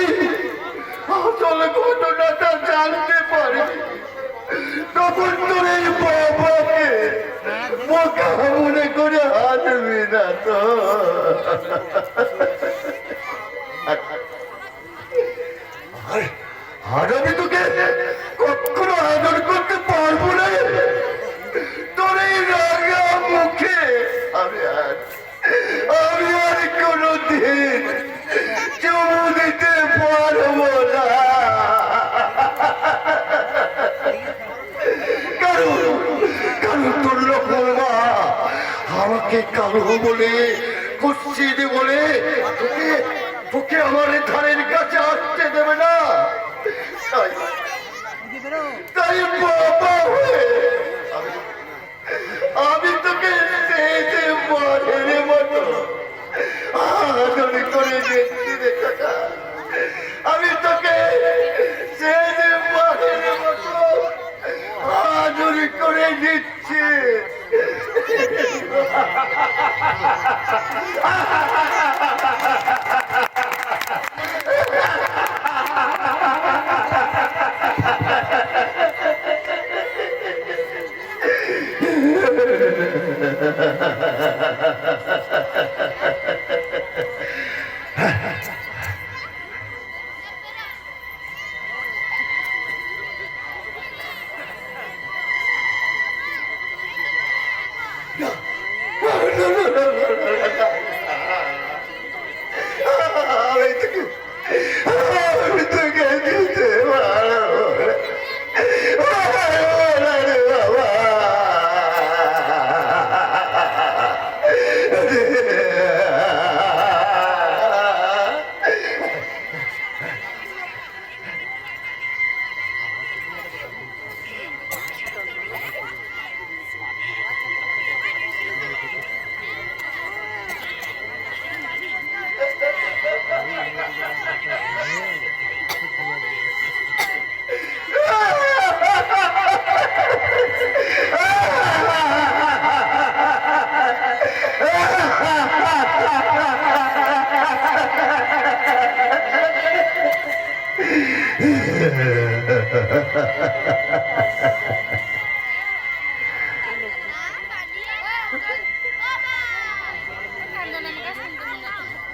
আসল ঘটনাটা জানতে পারবি, তখন তোর এই বাবাকে বোকা মনে করে হাসবি না তো? আর আমি তোকে কখনো আদর করতে পারবো না। তোর এই রাগা মুখে আমি আর কোনোদিন চুমু দিতে পারবো না। কারণ তোর লোক আমাকে কালো বলে কুৎসিত বলে তোকে আমার ধারের কাছে আসতে দেবে না। তাই বাবা হয়ে আমি তোকে মাঠের মতো আদর করে দেখছি রে কাকা। আমি তোকে মাঠের মতো আদর করে দিচ্ছি।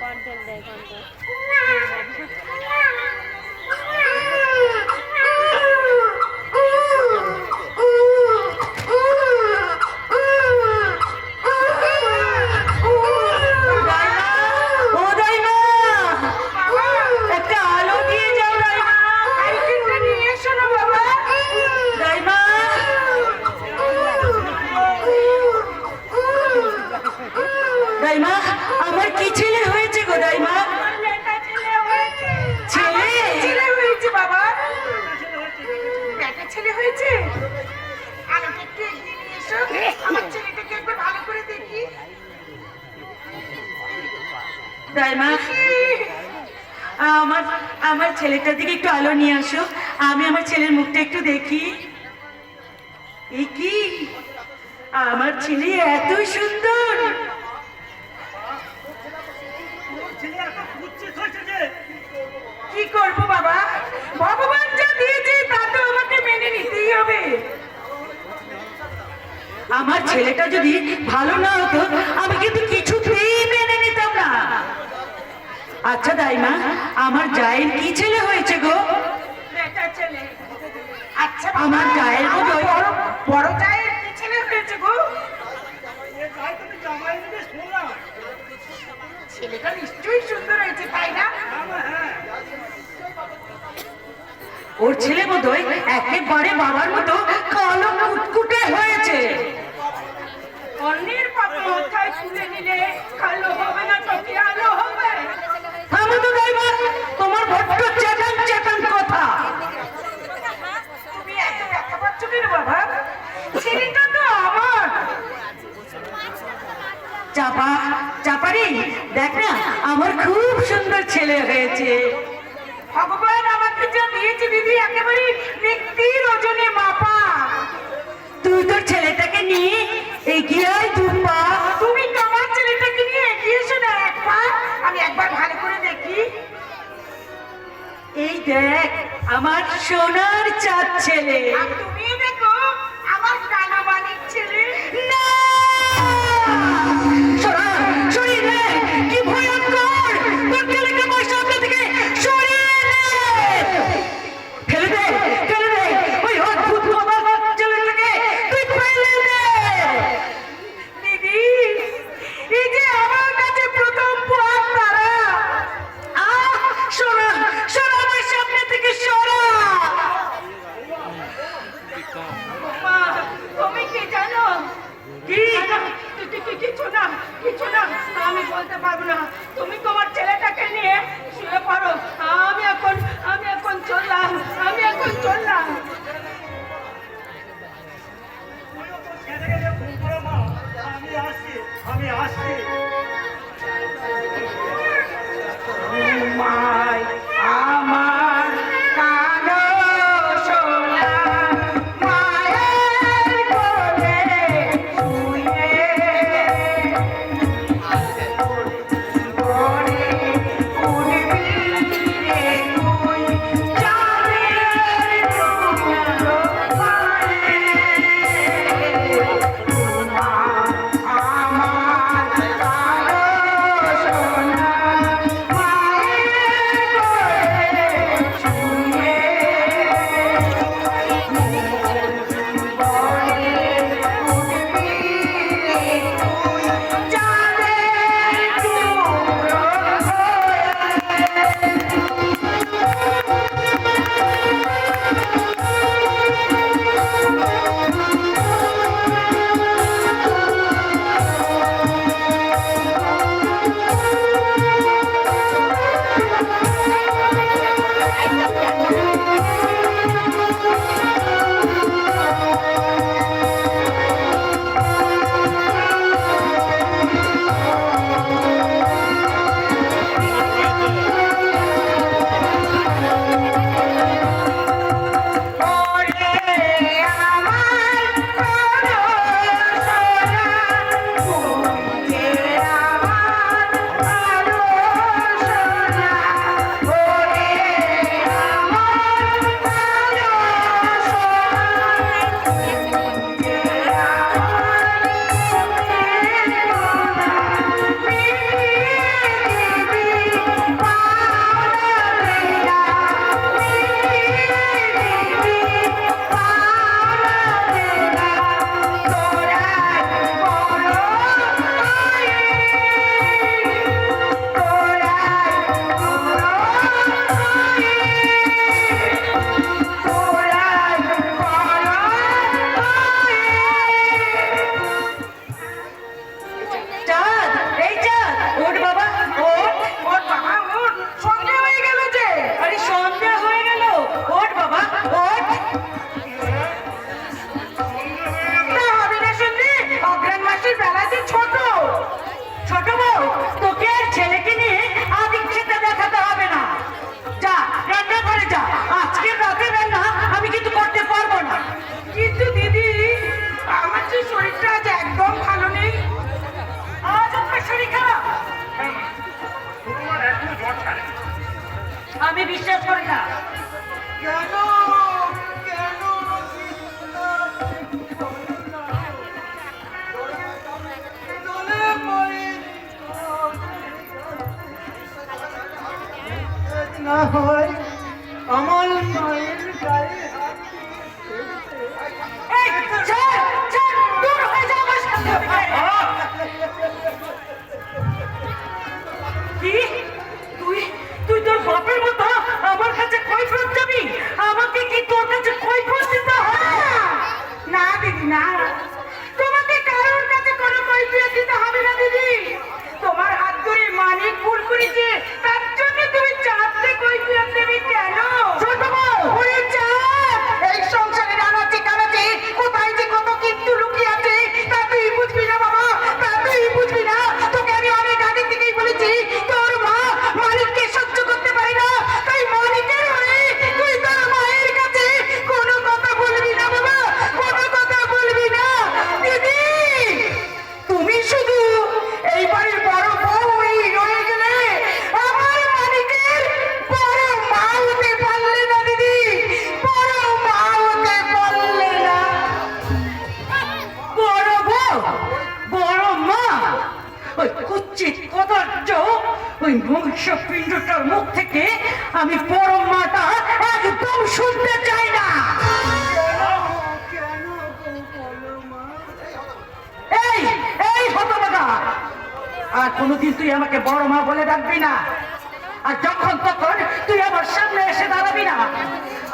কন্ট্রোল দেয় কন্ট্রোল। একটা আলো দিয়ে যাও রাইমা। সাইকেলটা নিয়ে এসো না বাবা। রাইমা দাইমা আমার কি ছেলে হয়েছে গো দাইমা? ছেলে ছেলে হয়েছে বাবা। বেটা ছেলে হয়েছে। আলোটা একটু এগিয়ে নিয়ে এসো। আমার ছেলেটাকে একবার ভালো করে দেখি। দাইমা আমার আমার ছেলেটার দিকে একটু আলো নিয়ে আসো, আমি আমার ছেলের মুখটা একটু দেখি। এ কি আমার ছেলে এত সুন্দর! কি করবো বাবা, ভগবান যা দিয়েছে তা তো আমাকে মেনে নিতেই হবে। আমার ছেলেটা যদি ভালো না হতো আমি কিন্তু কিছুতেই মেনে নিতাম না। আচ্ছা দাইমা আমার জায়ের কি ছেলে হয়েছে গো? বেটা ছেলে। আচ্ছা আমার জায়ের আমার মতোই। বড় জায়ের কি ছেলে হয়েছে গো? ছেলেটা নিশ্চয়ই সুন্দর হয়েছে তাই না? ওর ছেলে বোধহয় একেবারে বাবার মতো কালো কুটকুটে হয়েছে। অন্যের পাপা মাথায় তুলে নিলে কালো হবে না তো কি আলো হবে? থামো তো দাইমা, তোমার বড্ড চেটান চেটান কথা। তুমি এত ব্যথা পাচ্ছ কেন বাবা? ছেলেটা তো আমার। চাপা চাপারি দেখ না আমার খুব সুন্দর ছেলে হয়েছে। ভগবান আমাকে যা দিয়েছে দিদি একেবারে ব্যক্তির ওজনে মাপা। তুই তোর ছেলেটাকে নিয়ে এগিয়ে আয় দুপা। তুমি তোমার ছেলেটাকে নিয়ে এগিয়ে এসো না এক পা, আমি একবার ভালো করে দেখি। এই দেখ আমার সোনার চাঁদ ছেলে। আর তুমিও দেখো আমার কালো মানিক ছেলে। না! সরা, সরিয়ে নে! কি ভয়ঙ্কর! তোর ছেলেকে আমার সামনে থেকে সরিয়ে নে! ফেলে দে, ফেলে দে! ওই অদ্ভুত বাবার ছেলেটাকে তুই ফেলে দে! দিদি এই যে আমার কাছে প্রথম পথ তারা। সরা, সরা আমার সামনে থেকে সরা! এখনো জ্বর ছাড়ে। আমি বিশ্বাস করি না। কেন কেন দলে মায়ের না হয় আমার মায়ের গায়ে হাত এই, ছাড়, ছাড়, দূর হয়ে যা আমার সামনে থেকে। কি? তুই তোর বাপের মতো আমার কাছে কৈফিয়ত যাবি? আমাকে কি তোর কাছে কৈফিয়ত দিতে হবে? না দিদি না, তোমাকে কারোর কাছে কোনো কৈফিয়ত দিতে হবে না দিদি। তোমার হাত ধরে মানিক ভুল করেছে, তার জন্য তুমি চাঁদকে কৈফিয়ত দেবে কেন? ছোট বউ, ওরে চাঁদ, এই সংসারে রানাচি কানাচি কোথায় যে কত কিন্তু লুকিয়ে আছে তা তুই বুঝবি না বাবা, তা তুই বুঝবি না। তোকে আমি অনেক আগে থেকেই বলেছি তোর মা মানিককে সহ্য করতে পারে না, তাই মানিকের হয়ে তুই তোর মায়ের কাছে কোনো কথা বলবি না বাবা, কোনো কথা বলবি না। দিদি, তুমি শুধু এই বাড়ির বড় বউ হয়েই রয়ে গেলে, আমার মানিকের বড় মা হতে পারলে না দিদি, বড় মা হতে পারলে না। বড় বউ, বড় মা, ওই কুচ্ছিত কদর্য ওই বংশ পিণ্ডটার মুখ থেকে আমি বড় মাটা একদম শুনতে চাই না। কেন বলো মা? এই এই হতভাগা, আর কোনোদিন তুই আমাকে বড় মা বলে ডাকবি না, আর যখন তখন তুই আমার সামনে এসে দাঁড়াবি না।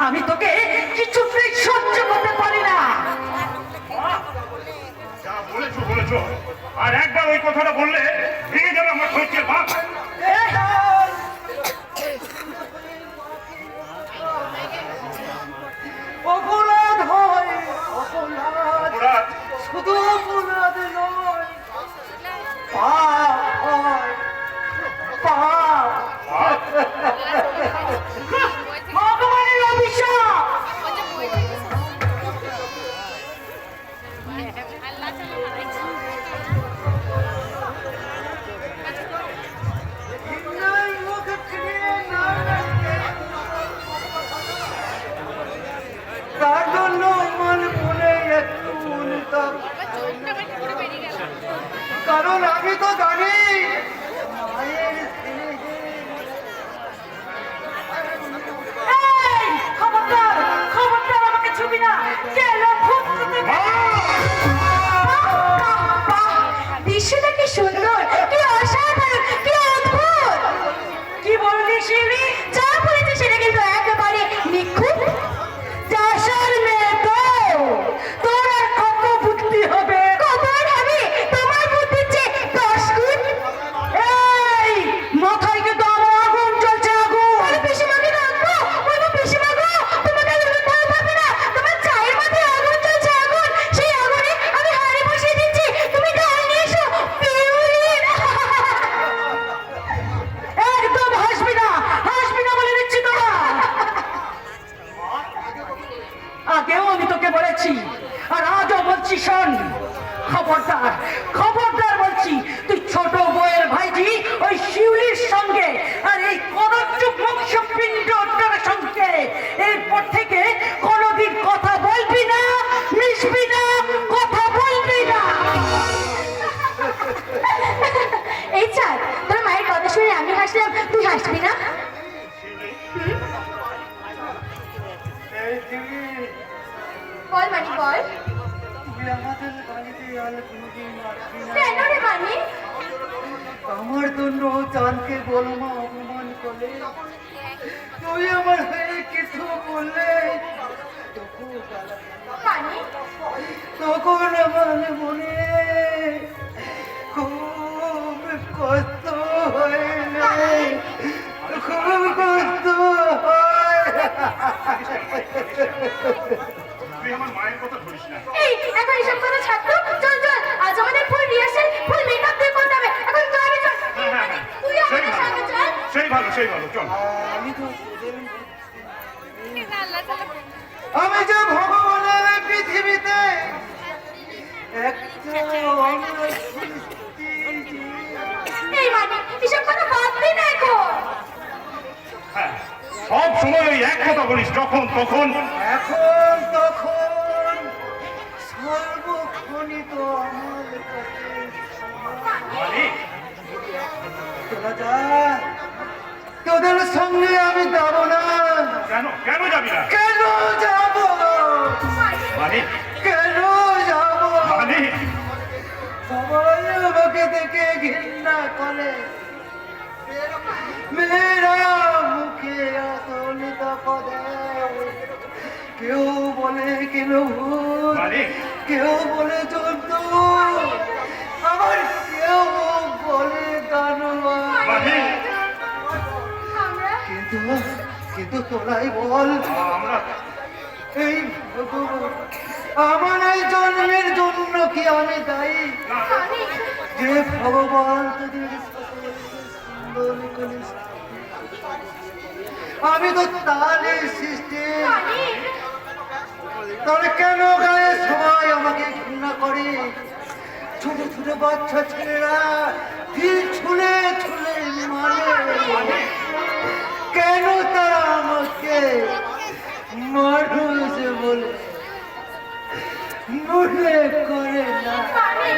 আমি তোকে কিছুতেই সহ্য করতে পারি না। যা বলেছো বলেছো, আর একবার ওই কথাটা বললে ভেঙে যাবে আমার ধৈর্যের ভাগ। অপরাধ হয়, অপরাধ, অপরাধ? শুধু অপরাধ নয়, পাপ হয়, পাপ। ভাগ? ভগবানের অভিশাপ। নাই মুখ ফিরিয়ে না রাখতে, তার জন্য আমার মনে একটু অনুতাপ, কারণ আমি তো জানি মায়ের স্নেহে এই, খবরদার, খবরদার আমাকে ছুবি না। গেল ভূত তোকে। দৃশ্যটা কি সুন্দর, কি অসাধারণ, কি অদ্ভুত। কি বললি শিউলি? যা বলেছে সেটা কিন্তু একেবারে নিখুঁত। চাষার মেয়ে তো, তোর আর কত বুদ্ধি হবে? কত আর হবে? তোমার বুদ্ধির চেয়ে 10 গুণ। এই, মাথায় কিন্তু আমার আগুন জ্বলছে, আগুন। বলো পিসিমাকে ডাকবো, বলো পিসিমা গো, তোমাকে আর উঠতে পারবে না। তোমার চায়ের মধ্যে আগুন জ্বলছে, আগুন। সেই আগুনে আমি হাঁড়ি বসিয়ে দিচ্ছি, তুমি ডাল নিয়ে এসো। পিউরি। একদম হাসবি না, হাসবি না বলে দিচ্ছি তোরা। আগেও আমি তোকে বলেছি, আর আজও বলছি, শোন, খবরদার, খবরদার বলছি, তুই ছোট বউয়ের ভাইজি ওই শিউলির সঙ্গে আর এই কদর্য বংশ পিণ্ডটার সঙ্গে এরপর থেকে কোনোদিন কথা বলবি না, মিশবি না, কথা বলবি না। এই চাঁদ, তোর মায়ের কথা শুনে আমি হাসলাম, তুই হাসবি না? এই দিদি, বল মানি, বল। তুই আমাদের বাড়িতে আর কোনোদিন আসবি না। কেন রে মানি? আমার জন্য চাঁদকে বড় মা অপমান করলে, তুই আমার হয়ে কিছু বললে, মানি, তখন আমার মনে খুব কষ্ট হয়, খুব কষ্ট হয়। তুই আমার মায়ের কথা ধরিস না। এই এখন এসব কথা ছাড় তো। চল চল, আজ আমাদের ফুল রিহার্সাল, ফুল মেকআপ দিয়ে করতে হবে। এখন চল চল। হ্যাঁ, হ্যাঁ, হ্যাঁ। তুই আমাদের সঙ্গে চল। সেই ভালো, সেই ভালো, চল। আমি তো আমি যে ভগবানের পৃথিবীতে একটা এই মানি, এসব কথা বাদ দে না এখন। সময় ওই এক কথা বলিস, যখন তখন। এখন তখন সর্বক্ষণিত আমার কাছে মালিক, তোরা যা, তোদের সঙ্গে আমি যাব না। কেন কেন যাবি না? কেন যাব? মালিক, কেন যাব? মালিক, সবাই আমাকে দেখে ঘৃণা করে, মেয়েরা মুখে আসলিত পদে, কেউ বলে কেন ভূত, মালিক, কেউ বলে জন্তু, আবার কেউ বলে দানব। মালিক, আমরা কিন্তু কিন্তু তোরাই বল, আমরা এই ভগবান, আমার এই জন্মের জন্য কি আমি দায়ী? মালিক, যে ভগবান তোদের সাথে সুন্দর করেছে, আমি তো তারই সৃষ্টি। মালিক, তাহলে কেন গায়ে সবাই আমাকে ঘৃণা করে? ছোট ছোট বাচ্চা ছেলেরা তীর ছুলে ছুলে মারে, কেন তারা আমাকে মানুষ বলে মনে করে না,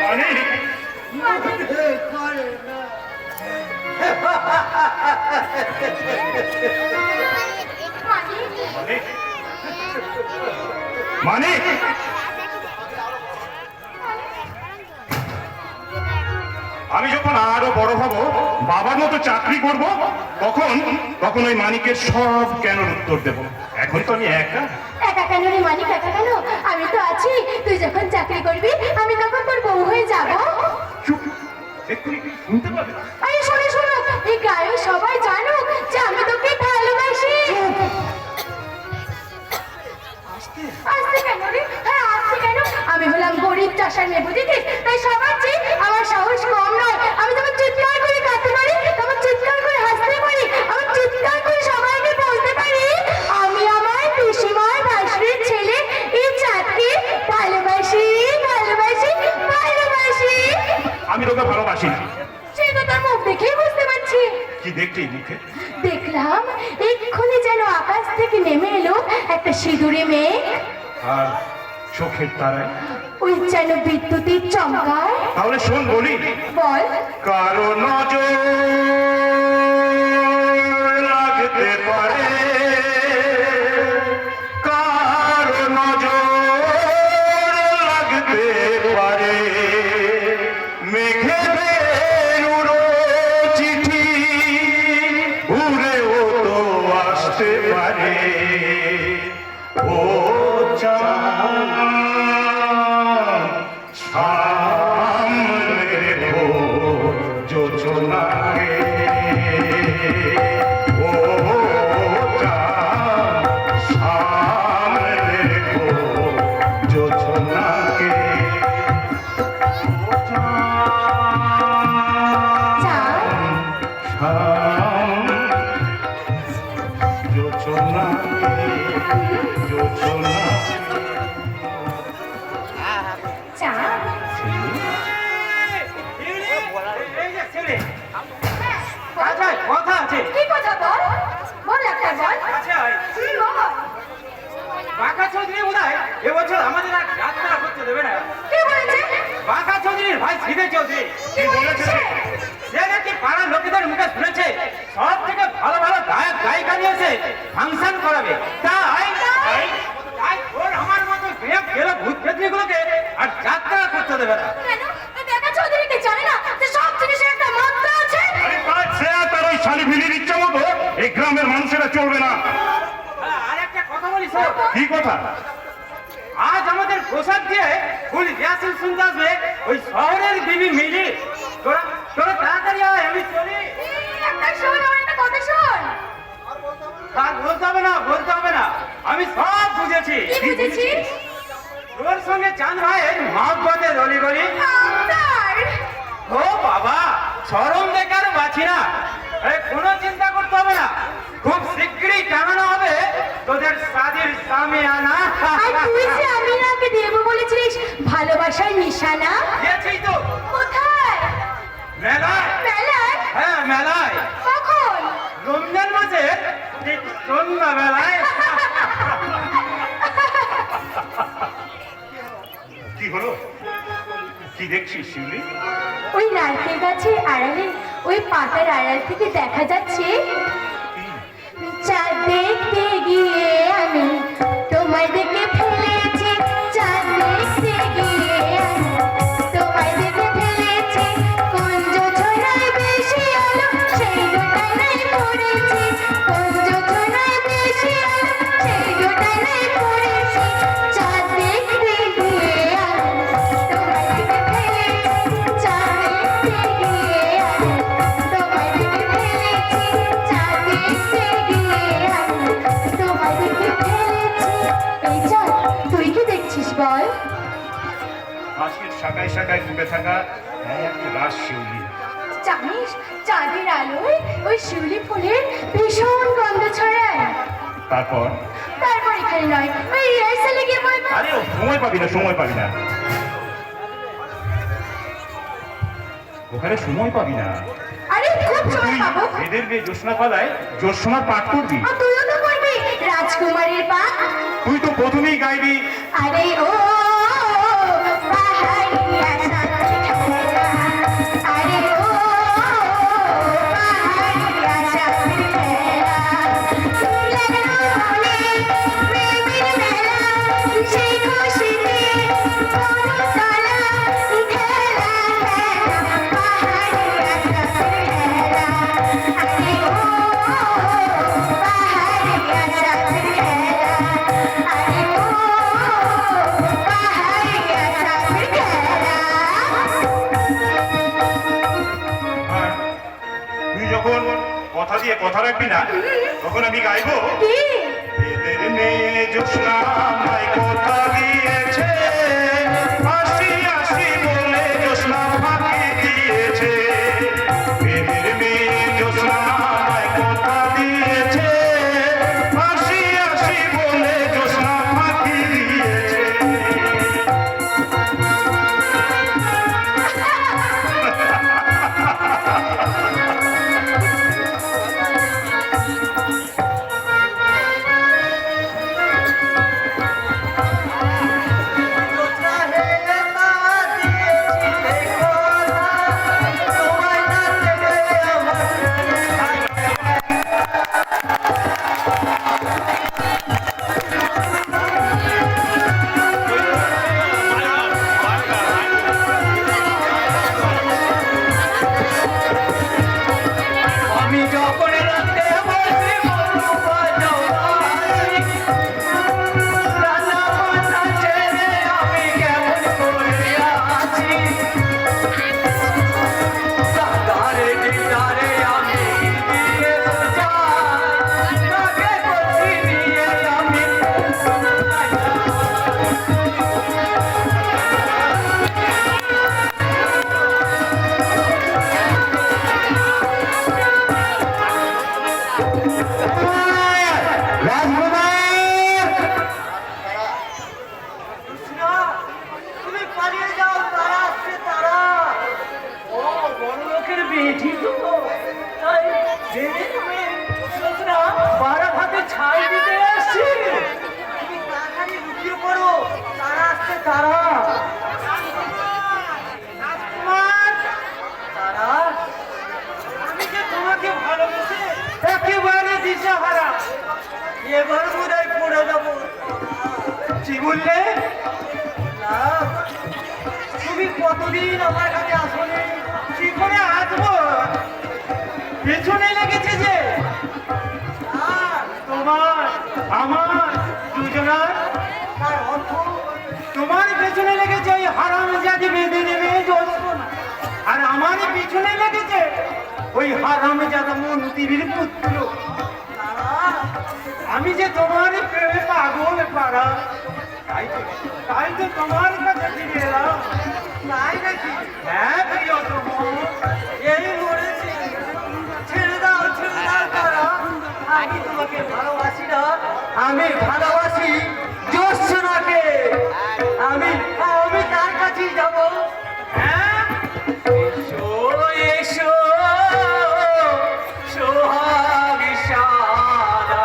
মালিক, মনে করে না? মালিক, মালিক, মালিক, আমি যখন আরো বড় হব, বাবার মতো চাকরি করব, তখন তখন ওই মানিকের সব কেন উত্তর দেব। এখন তো আমি একা। একা কেন রে মালিক, একা কেন? আমি তো আছি। তুই যখন চাকরি করবি আমি তখন তোর বউ হয়ে যাব। চুপ, এক্ষুনি কি শুনতে পাবে? আরে শোনো শোনো, এই গায়ে সবাই জানুক যে আমি তোকে ভালোবাসি। আসতে কেন রে? হ্যাঁ আসতে কেন? আমি হলাম গরিব চাষার মেয়ে, বুঝেছিস? তাই সবার চেয়ে আমার সাহস কম নয়। আমি যেমন চিৎকার করে কাঁদতে পারি, তেমন চিৎকার করে হাসতে পারি, আমি চিৎকার করে সবাইকে বলতে পারি আমি আমার পিসিমার ভাসুরের ছেলে এই চাঁদকে ভালোবাসি, ভালোবাসি, ভালোবাসি। আমি তোকে ভালোবাসি না। সে তো তোর মুখ দেখেই বুঝতে পারছি। কি দেখছি মুখে? দেখলাম এক্ষুনি যেন আকাশ থেকে নেমে এলো একটা সিঁদুরে মেঘ, আর চোখের তারায়। ওই যেন বিদ্যুতের চমকায়। তাহলে শোন বলি, বল। কারো নজর লাগতে পারে, কারো নজর লাগতে পারে, মেঘেদের উড়ো চিঠি উড়েও তো আসতে পারে। ও চাঁদ, সামনে রেখো যোজনাকে, ও চাঁদ, সামনে রেখো যোজনাকে। চাঁদ, যোজনাকে, যোজনাকে। চাঁদ, কথা আছে। কি কথা বল? বল একটা বল। আচ্ছা, কি বল? বাঁকা চৌধুরী বোধহয় এবছর আমাদের আর যাত্রা করতে দেবে না। কি বলেছে? বাঁকা চৌধুরীর ভাই শ্রীদেব চৌধুরী কি বলেছে সে? সে নাকি পাড়ার লোকেদের মুখে শুনেছে সব থেকে ভালো ভালো গায়ক গায়িকা নিয়ে এসে ফাংশন করাবে। তাই তাই ওর আমার মতো গেলো ভূত পেত্রীগুলোকে আর যাত্রা করতে দেবে না। কেন? এই দেখা চৌধুরীকে জানে না যে সব জিনিসের একটা মাত্রা আছে? আরে তার সে আর তার ওই শালি ভিলির ইচ্ছা মতো এই গ্রামের মানুষেরা চলবে না। আর একটা কথা বলি স্যার, কি কথা? আজ আমাদের প্রসাদ দিয়ে ফুল রিহার্সেল শুনতে আসবে ওই শহরের বিবি মিলি। তোরা তোরা তাড়াতাড়ি আয়, আমি চলি। একটা শোন, আমার একটা কথা শোন। আর বলতে হবে না, বলতে হবে না, আমি সব বুঝেছি। কি বুঝেছিস? তোর সঙ্গে চাঁদ ভাইয়ের মহব্বতের অলি গলি। আক্তার, ও বাবা, শরম দেখার বাঁচি না। কোনো চিন্তা করতে হবে না, খুব শীঘ্রই কেমন হবে তোদের শাদির সামিয়ানা। আর তুই যে আমিনাকে দেবো বলেছিলিস ভালোবাসার নিশানা, দিয়েছি তো। কোথায়? মেলায়। মেলায়? হ্যাঁ মেলায়, কখন? রমজান মাসে ঠিক সন্ধ্যাবেলায় কি হলো? কি দেখছিস শিউলি? ওই নারকেল গাছের আড়ালে ওই পাতার আড়াল থেকে দেখা যাচ্ছে চাঁদ দেখতে গিয়ে আমি তোমায় দেখে ফেলেছি, চাঁদ দেখতে গিয়ে আমি তোমায় দেখে ফেলেছি, কুঞ্জ ছোড়ায় বেশি আলো সেই গোটায় নাই পড়েছি, কুঞ্জ ছোড়ায় বেশি আলো সেই গোটায় নাই পড়েছি, চাঁদ দেখতে গিয়ে আমি তোমায় দেখে ফেলেছি, চাঁদ দেখতে গিয়ে আমি তোমায় দেখে ফেলেছি, চাঁদ দেখতে গিয়ে আমি তোমায় দেখে ফেলেছি। এই চাঁদ, তুই কি দেখছিস বল? গাছের শাখায় শাখায় ফুটে থাকা এক রাস শিউলি। জানিস, চাঁদের আলোয় ওই শিউলি ফুলের ভীষণ গন্ধ ছড়ায়। তারপর তারপর এখানে নয়, ওই রিহার্সালে গিয়ে বলবো। আরে সময় পাবি না, সময় পাবি না, ওখানে সময় পাবি না। আরে খুব সময় তুই পাবো। এদের মেয়ে জ্যোৎস্না পালায় জ্যোৎস্নার পাঠ করবি। আর তুইও তো করবি রাজকুমারীর পা। তুই তো প্রথমেই গাইবি আরে ও পাহাড়িয়া সাথে খেলা, আরে ও পাহাড়িয়া সাথে খেলা, লাগলো বলে প্রেমের মেলা, সেই খুশিতে কোনো তালা, খেলা খেলা পাহাড়িয়া সাথে খেলা, আরে ও পাহাড়িয়া সাথে খেলা, আরে ও পাহাড়িয়া সাথে খেলা। আর তুই যখন কথা দিয়ে কথা রাখবি না তখন আমি গাইবো কি? এদের মেয়ে জ্যোৎস্না আমায় কথা দিয়েছে, আসি আসি বলে জ্যোৎস্না ফাঁকি দিয়েছে, এদের মেয়ে জ্যোৎস্না আমায় কথা দিয়েছে, আসি আসি বলে জ্যোৎস্না ফাঁকি দিয়েছে। আমি যখন রাতে বসে বলবো বাজাও বাজি, রান্না বান্না ছেড়ে আমি কেমন করে আছি, সাদারে দিদারে আমি দিয়ে যাই, তাকে বসি নিয়ে আমি তুমি পালিয়ে যাও, তারা আসছে তারা। ও বড় লোকের বেটি তো, তাই জেনে তুমি জ্যোৎস্না বারা ভাতে ছাই দিতে আসছি। তুমি তাড়াতাড়ি লুকিয়ে পড়ো, তারা আসছে তারা। রাজকুমার, তারা, আমি যে তোমাকে ভালোবেসে একেবারে দিশাহারা, এবার বোধহয় পড়ে যাবো। কি বললে? না, তুমি কতদিন আমার কাছে আসলে, কি করে আসবো? পেছনে লেগেছে যে তোমার আমার দুজনার, তার অর্থ তোমার পেছনে লেগেছে ওই হারাম জাতি বেঁধে নেবে জ্যোৎস্না, আর আমারই পিছনে লেগেছে ওই হারাম জাদা মন্ত্রীর পুত্র। আমি যে তোমার প্রেমে পাগল পাড়া, তাই তো তোমার কাছে ফিরে এলাম। তাই নাকি? হ্যাঁ প্রিয়তম, এই মরেছি, ছেড়ে দাও তারা। আমি তোমাকে ভালোবাসি না, আমি ভালোবাসি জ্যোৎস্নাকে। আমি আমি তার কাছেই যাব। হ্যাঁ, এসো এসো সোহাগ সাদা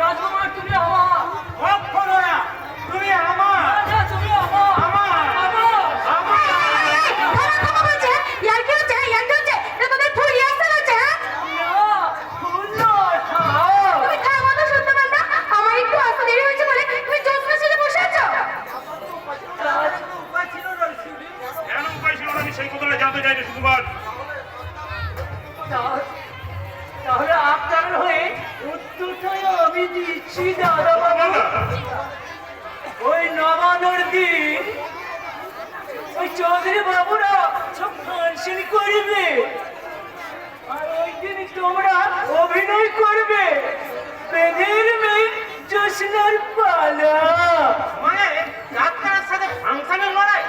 রাজকুমার তুমি আমার কখনো না তুমি আমার তুমি আমার আমার আমার থামো বলছে, ইয়ার কি হচ্ছে, ইয়ার কি হচ্ছে? এটা তোদের ফুরিয়ে আসতে হচ্ছে, হ্যাঁ? তুমি থামো তো সত্যবান্না, আমার একটু আসতে দেরি হয়েছে বলে তুমি জোৎস্না সেজে বসে আছো। কেন উপায় ছিল না আমি সেই কথাটা জানতে চাই না সুকুমার। তাহলে আপনার হয়ে উত্তরটাই আমি দিচ্ছি দাদা বাবু। ওই নবান্নর দিন ওই চৌধুরী বাবুরা সব ফাংশন করবে আর ওই দিন তোমরা অভিনয় করবে বেদের মেয়ে জোসনার পালা। মানে ডাক্তারের সাথে ফাংশনের লড়াই?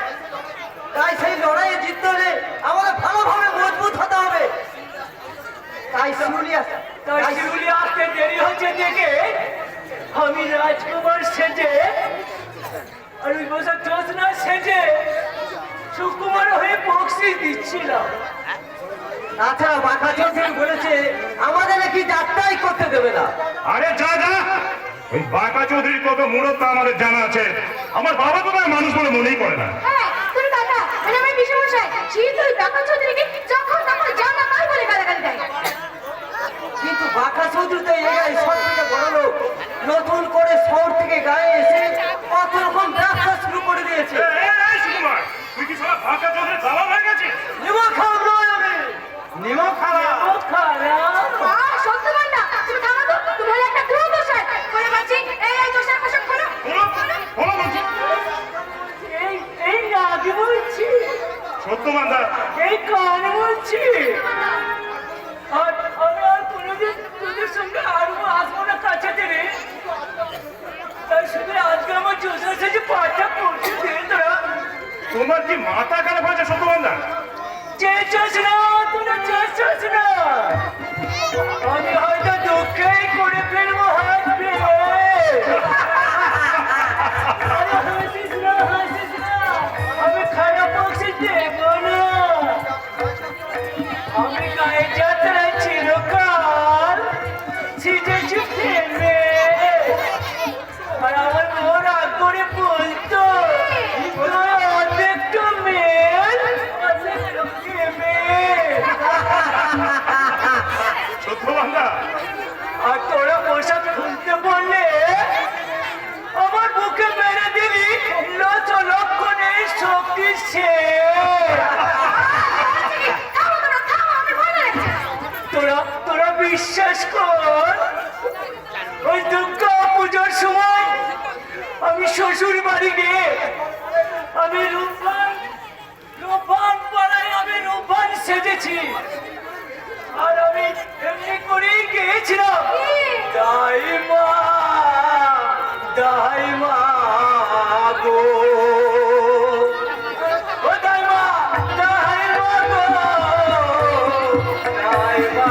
তাই সেই লড়াইয়ে জিততে হলে আমাদের ভালোভাবে মজবুত হতে হবে। তাই শিরুলি আসতে দেরি হচ্ছে দেখে আমি রাজকুমার সেজে আর ওই বছর জোসনা সেজে সুকুমার হয়ে বক্সি দিচ্ছিলাম। আচ্ছা, বাঘা চৌধুরী বলেছে আমাদের নাকি যাত্রাই করতে দেবে না। আরে যা যা, ওই বাঁকা চৌধুরীর কত মূরত আমাদের জানা আছে। আমার বাবা তো তার মানুষ বলে মনেই করে না। হ্যাঁ, তুমি কাকা, মানে আমার বিশ্বমশাই, শিরুলি বাঁকা চৌধুরীকে যখন তখন যা না তাই বলে গালাগালি দেয়। কিন্তু বাঘা চৌধুরী তো এই সব থেকে বড় লোক, নতুন করে শহর থেকে গায়ে এসে কত রকম ব্যবসা শুরু করে দিয়েছে। এই সুকুমার, তুই কি সারা বাঁকা চৌধুরীর দালাল হয়ে গেছিস? নিমক খাওয়া নয় আমি। নিমক খাওয়া সত্যবান্না, তুমি থামো তো, তুমি হলে একটা দুর্দশায় করে বলছি, এই জোসার পোশাক খোলো। বলো বলছি এই নাকি বলছি, সত্যবান্দা, এই কান বলছি। আর আমি আর কোনোদিন তোদের সঙ্গে আসবো না কাছাতে রে। তাই শুধু আজকে আমার জোসা সেজে পাটা পড়ছে দে তোরা। তোমার কি মাথা খারাপ হয়েছে সত্যবান্দা? চেঁচাস না, তোরা চেঁচাস না। আমি হয়তো দুঃখেই করে ফেলবো হাত পেয়ে। আরে হাসিস না, হাসিস না, আমি খারাপ বক্সি দেবো না। আমি গায়ে যাত্রায় চিরকাল সিজেছি ফেলবে। আর আমার বউ রাগ করে বলতো অর্ধেকটা মেল অর্ধেকটা ফিমেল। সত্যবান্দা, আর তোরা পোশাক খুলতে বললে আমার বুকে মেরে দিলি লক্ষণের শক্তি সে। থামো তোরা, থামো, আমার ভয় লাগছে। তোরা বিশ্বাস কর, ওই দুর্গা পুজোর সময় আমি শ্বশুর বাড়ি গিয়ে আমি রূপান পাড়ায় আমি রূপান সেজেছি। আর আমি এমনি করেই গিয়েছিলাম দাইমা দাইমা গো, ও দাইমা দাইমা গো, দাইমা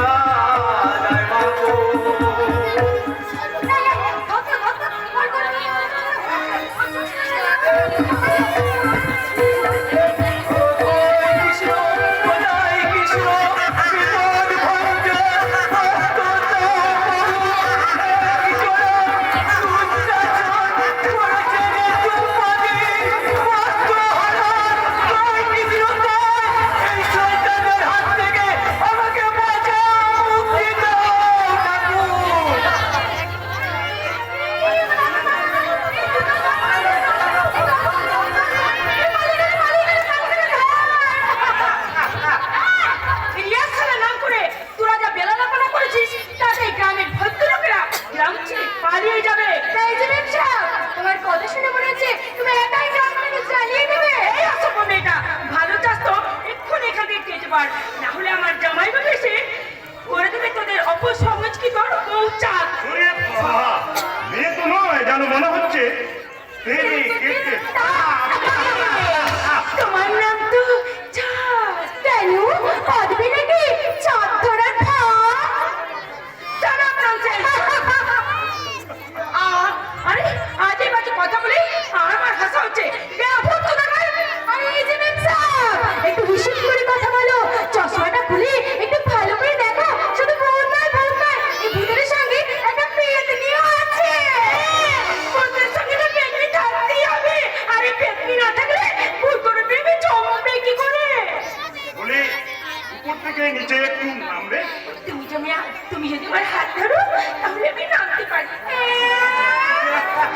দাইমা গো। এই, ধরতো, ধরতো, ধর, ধর। কৃষ্ণ, কৃষ্ণ, সভ্য সমাজ কি তোর পৌঁছাত ওরে বাবা, মেয়ে তো নয়, যেন মনে হচ্ছে তেরি কেটে। তোমার নাম তো চাঁদ। কেন পারবে নাকি চাঁদ ধরার ভাব? চালাক nonsense। আরে আজে বাজে কথা বলে আমার হাসা হচ্ছে বেয়াফত তো দেখায়। আরে এই যে ম্যাম সাহেব, একটু হিসেব করে কথা বলো। চশমাটা খুলে একটু ভালো করে দেখো। শুধু ভূত নয়, ভূত নয়, এই ভূতের সঙ্গে একটা পেতনিও আছে। ভূতের সঙ্গে তো পেতনি থাকতেই হবে। আরে পেতনি না থাকলে ভূতের প্রেমে জমবে কি করে? বলি উপর থেকে নিচে একটু নামবে। তুমি যদি আমার হাত ধরো তাহলে আমি নামতে পারি।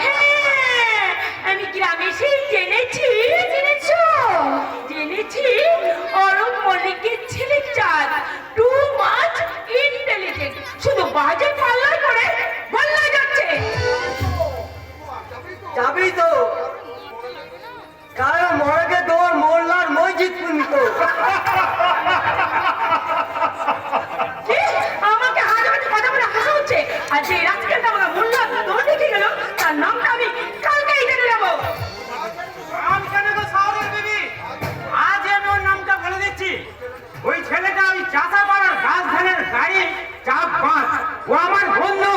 হ্যাঁ, আমি গ্রামে সেই জেনেছি অরূপ মল্লিকের ছেলে চাঁদ টু মাচ ইন্টেলিজেন্ট, শুধু বাজে পাল্লাই করে বললা যাচ্ছে। যাবি তো, কারণ মরকে তোর মোল্লার মসজিদ তুমি তো। কি? আমাকে হাজার হাজার কথা বলে হাসা হচ্ছে। আর যে রাজকেলটা আমার মোল্লা তোর দেখে গেল, তার নামটা আমি কালকেই জেনে নেবো। আমি কেন গো শহরের বিবি, আজ আমি ওর নামটা বলে দিচ্ছি। ওই ছেলেটা ওই চাষা পাড়ার গাছ ধানের গাড়ি চাপ পাঁচ, ও আমার বন্ধু,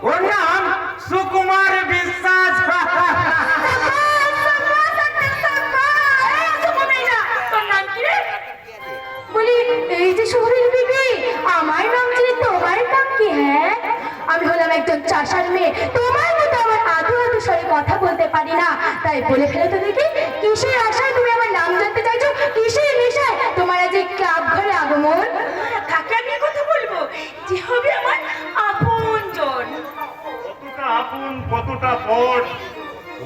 ওর নাম সুকুমার বিশ্বাস। তোর নাম কি রে? বলি এই যে শহরের বিবি, আমার নাম ছিল, তোমার নাম কি? হ্যাঁ, আমি হলাম একজন চাষার মেয়ে। তোমার মতো আমার আধু আধু স্বরে কথা বলতে পারি না, তাই বলে ফেলে তো দেখি, কিসের আশায় তুমি আমার নাম জানতে চাইছো? কিসের নেশায় তোমার আজ এই ক্লাব ঘরে আগমন? তাকে আমি কথা বলবো যে হবে আমার আপনজন। কতটা আপন, কতটা পর।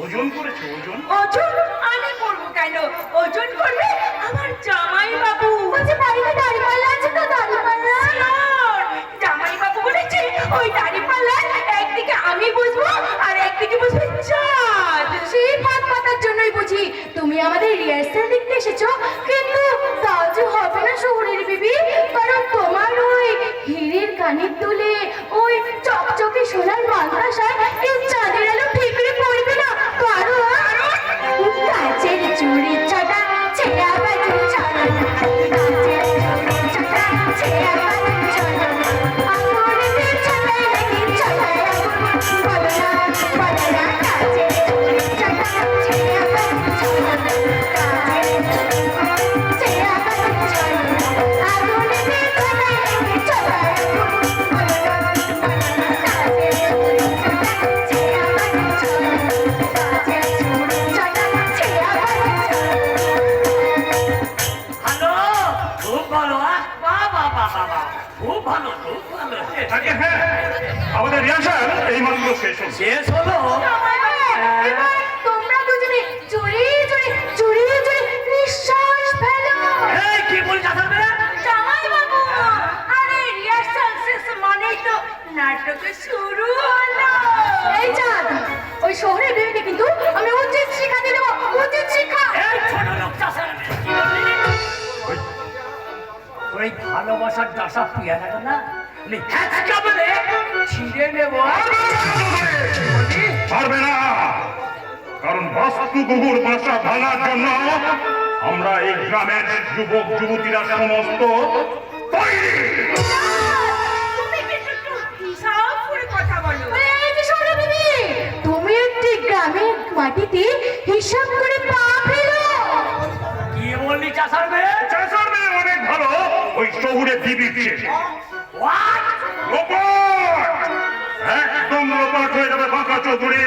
ওজন করেছে ওজন। ওজন আমি করবো কেন? ওজন করবে আমার জামাই বাবু। বলছে বাড়িতে দাঁড়িপাল্লা আছে তো, দাঁড়িপাল্লা? জামাই বাবু বলেছে ওই দাড়ি পাল্লার একদিকে আমি বসবো আর একদিকে বসবে চাঁদ। সেই ফাঁক পাতার জন্যই বুঝি তুমি আমাদের রিহার্সাল দেখতে এসেছো। কিন্তু তাও যে হবে না শহরের বিবি, কারণ তোমার ওই হীরের কানের দুলে, ওই চকচকে সোনার মাদ্রাসায় এই চাঁদের আলো ঠিকরে পড়বে না। কারণ কাচের চুড়ি ছটা ছেঁড়া বাজু ছড়া, কাচের চুড়ি ছটা ছেঁড়া বাজু ছড়া, আগুনের ছটায় নাকি ছটায় আগুন, বলো না কাচের চুড়ি ছটা ছেঁড়া বাজু ছড়া, কাচের চুড়ি ছেঁড়া বাজু ছড়া, আগুনের ছটায় নাকি ছটায় আগুন, বলো না কাচের চুড়ি ছটা ছেঁড়া বাজু ছড়া, কাচের চুড়ি ছটা ছেঁড়া বাজু ছড়া। ভালো, খুব ভালো, বাবা বাবা, খুব ভালো, খুব ভালো। আগে হ্যাঁ, আমাদের রিহার্সাল এইমাত্র শেষ হচ্ছে। শেষ হলো। এবার তোমরা দুজনে জোরে জোরে জোরে জোরে নিঃশ্বাস ফেলো। এই কি বলি চাষাবে? জামাই বাবু, আরে রিহার্সাল শেষ মানেই তো নাটক শুরু হলো। এই চাঁদ, ওই শহরের বিবিকে কিন্তু আমি উচিত শিক্ষা দিয়ে দেবো, উচিত শিক্ষা। এই ছোট লোক চাষাবে, কি বললি? ওই ভালোবাসার দশা পিয়া লাগে না, হ্যাচকা বলে ছিঁড়ে নেবো। পারবে না, কারণ বাস্তু গুগুর বাসা ভাঙার জন্য আমরা এই গ্রামের যুবক যুবতীরা সমস্ত তৈরি। তুমি কিন্তু একটু হিসাব করে কথা বলো। এই যে শহরের বিবি, তুমি একটি গ্রামের মাটিতে হিসাব করে পা ফেলো। কি বললি চাষাবে? চাষার মেয়ে অনেক ভালো, ওই শহুরে দিবির চেয়ে। What? লোপাট! একদম লোপাট হয়ে যাবে বাঁকা চৌধুরী।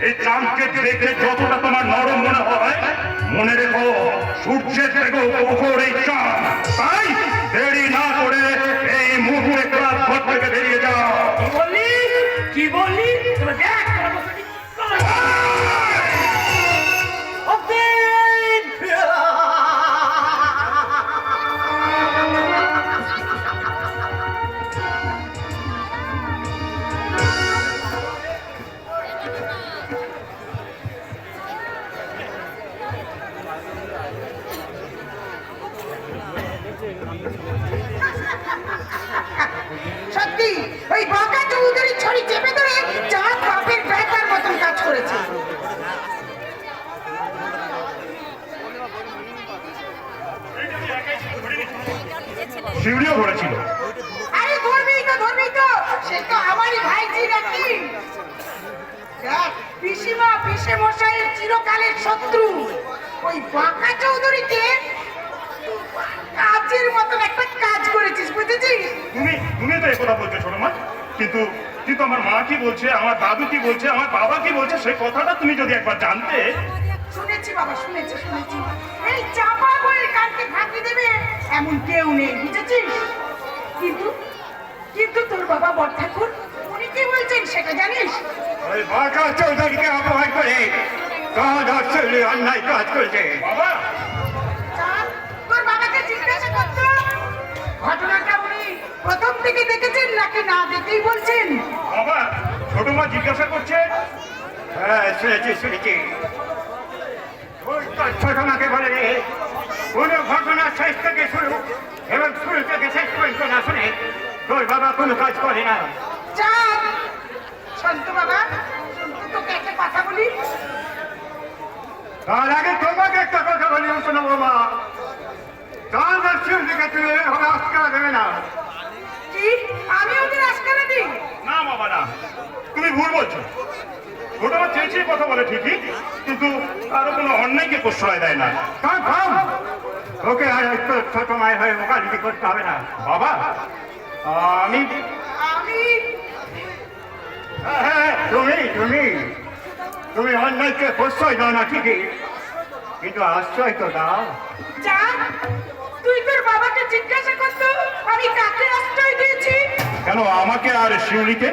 এই চাঁদকে দেখে যতটা তোমার নরম মনে হয়, মনে রেখো সূর্যের থেকেও প্রখর এই চাঁদ। তাই দেরি না করে এই মুহূর্তে ক্লাব ঘর থেকে বেরিয়ে যাও। কি বললি? কি বললি? তবে দেখ তোমার বসতি। অতীন! সত্যি ওই বাঁকা চৌধুরী ছড়ি চেপে ধরে চাঁদ বাপের ব্যাটার মতন কাজ করেছে। শিউলিও ধরেছিল। আরে ধরবি তো সে তো আমারই ভাইজি নাকি। দেখ, পিসিমা পিসে মশাইয়ের চিরকালের শত্রু ওই বাঁকা চৌধুরীকে কাজের মতন একটা কাজ করেছিস, বুঝেছিস? তুমি তো একথা বলছো ছোট মা, কিন্তু কিন্তু আমার মা কি বলছে, আমার দাদু কি বলছে, আমার বাবা কি বলছে, সেই কথাটা তুমি যদি একবার জানতে। শুনেছি বাবা, শুনেছি। এই চাপা বইয়ের কানকে ফাঁকি দেবে এমন কেউ নেই, বুঝেছিস? কিন্তু তোর বাবা বড় ঠাকুর উনি কি বলছেন সেটা জানিস? ওই বাঁকা চৌধুরীকে অপমান করে কাজ আসলে অন্যায় কাজ করেছে। বাবা, চাঁদ, তোর বাবাকে জিজ্ঞাসা করতো ঘটনাটা উনি প্রথম থেকে দেখেছেন নাকি না দেখেই বলছেন? বাবা, ছোট মা জিজ্ঞাসা করছে। হ্যাঁ, শুনেছি। ওই তোর ছোট মাকে বলে রে, কোনো ঘটনা শেষ থেকে শুরু এবং শুরু থেকে শেষ পর্যন্ত না শুনে তোর বাবা কোনো কাজ করে না। চাঁদ, শান্ত বাবা, তোকে একটা কথা বলি। তার আগে তোমাকে একটা কথা বলি, শোনো বাবা, চাঁদ আর শিউলিকে তুমি হবে আটকা দেবে না। কি আমি ওদের আজকালে দিই? না বাবা না, তুমি ভুল বলছো। ছোট মা চেয়েছে কথা বলে ঠিকই, কিন্তু কারো কোনো অন্যায়কে প্রশ্রয় দেয় না। থাম। ওকে আর একটু ছোট মায়ের হয়ে মোকাবিলা করতে হবে না। বাবা, আমি হ্যাঁ, তুমি অন্যায়কে প্রশ্রয় দাও না ঠিকই, কিন্তু আশ্রয় তো দাও। চাঁদ, তুই তোর বাবাকে জিজ্ঞাসা করতো আমি কাকে আশ্রয় দিয়েছি? কেন আমাকে আর শিউলিকে?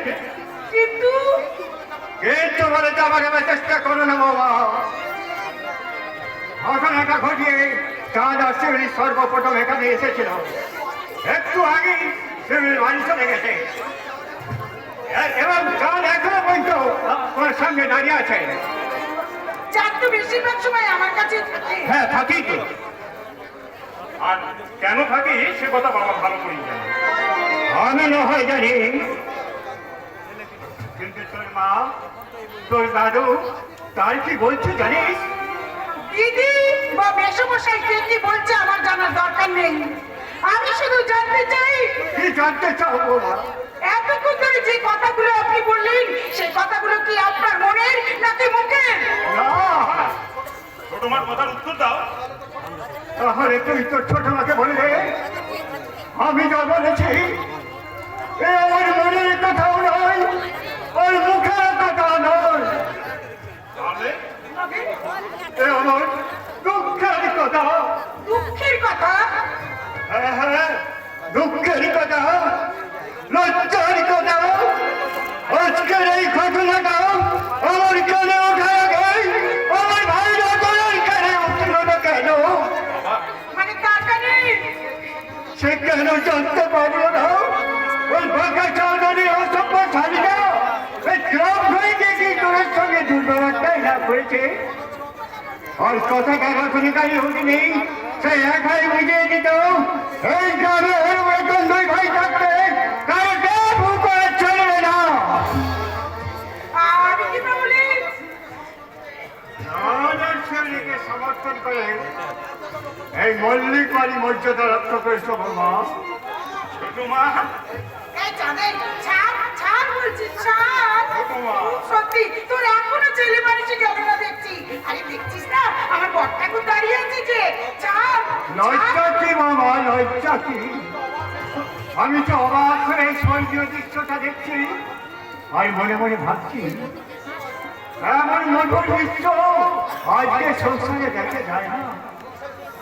কিন্তু বলে যাবার চেষ্টা করো না বাবা। ঘটনাটা ঘটিয়ে চাঁদ আর শিউলি সর্বপ্রথম এখানে এসেছিল। একটু আগে শিউলির বাড়ি চলে গেছে এবং চাঁদ এখনো পর্যন্ত তোমার সঙ্গে দাঁড়িয়ে আছে। চাঁদ তো বেশিরভাগ সময় আমার কাছে থাকে। হ্যাঁ, থাকি তো। আর কেন থাকি সে কথা বাবা ভালো করেই জানে। আমি না হয় জানি, কিন্তু তোর মা, তোর দাদু তার কি বলছে জানিস? দিদি বা মেসমশাই কে কি বলছে আমার জানার দরকার নেই। আমি শুধু জানতে চাই কি জানতে চাও বাবা? এতক্ষণ ধরে যে কথাগুলো আপনি বললেন সেই কথাগুলো কি আপনার মনের নাকি মুখের? না, ছোট মার কথার উত্তর দাও। তাহলে তুই তোর ছোট মাকে বললে আমি যা বলেছি এ আমার মনের কথাও নয়, ওর মুখের কথা নয়, তাহলে এ আমার দুঃখের কথা। দুঃখের কথা? হ্যাঁ, দুঃখের কথা, লজ্জার কথা। আজকের এই ঘটনাটা আমার কানে ওঠা গেই, আমার ভাইরা তোর কানে উঠল না কেন? মানে কাকানি সে কেন জানতে পারলো না? ওই বাঁকা চৌধুরী অসভ্য শালীরা এই গ্রাম থেকে কি তোর সঙ্গে দুর্ব্যবহারটাই না করেছে। আর কথা কাগজনিকারী হয়নি, সে একাই বুঝিয়ে দিত এই গ্রামে ওর মতন দুই ভাই থাকতে তার গাবু করে চলবে না। আমি কি বলি? শৈলীকে সমর্থন করে এই মল্লিক বাড়ি মর্যাদা রক্ষা করেছ বাবা। ছোট মা, এই চাঁদের ছাড় বলছি, ছাড়। খুব সত্যি তোর এখনো ছেলে মানুষে গেল না দেখছি। আরে দেখছিস না আমার বড় ঠাকুর দাঁড়িয়ে আছে যে। ছাড়, লজ্জা কি বাবা, লজ্জা কি? আমি তো অবাক করে এই স্বর্গীয় দৃশ্যটা দেখছি আর মনে মনে ভাবছি এমন মধুর দৃশ্য আজকে সংসারে দেখে যায় না।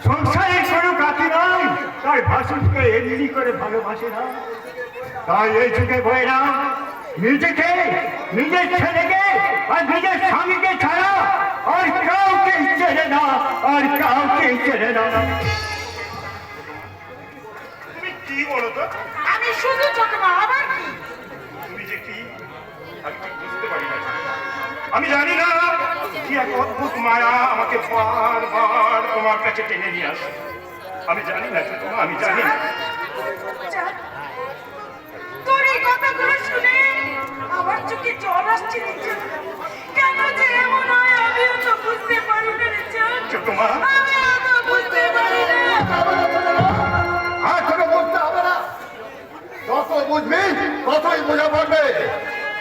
সংসারে কোনো কাকি নাই তার ভাসুরকে এমনি করে ভালোবাসে না। তাই এই যুগে বইরা নিজেকে, নিজের ছেলেকে আর নিজের স্বামীকে ছাড়া আর কাউকে চেনে না, আর কাউকে চেনে না। তুমি কি বলো তো? আমি শুধু ছোট মা, আবার কি? তুমি যে কি আমি ঠিক বুঝতে পারি না। আমি জানি না কি এক অদ্ভুত মায়া আমাকে বারবার তোমার কাছে টেনে নিয়ে আসে। আমি জানি না ছোট মা, আমি জানি না। তোর এই কথাগুলো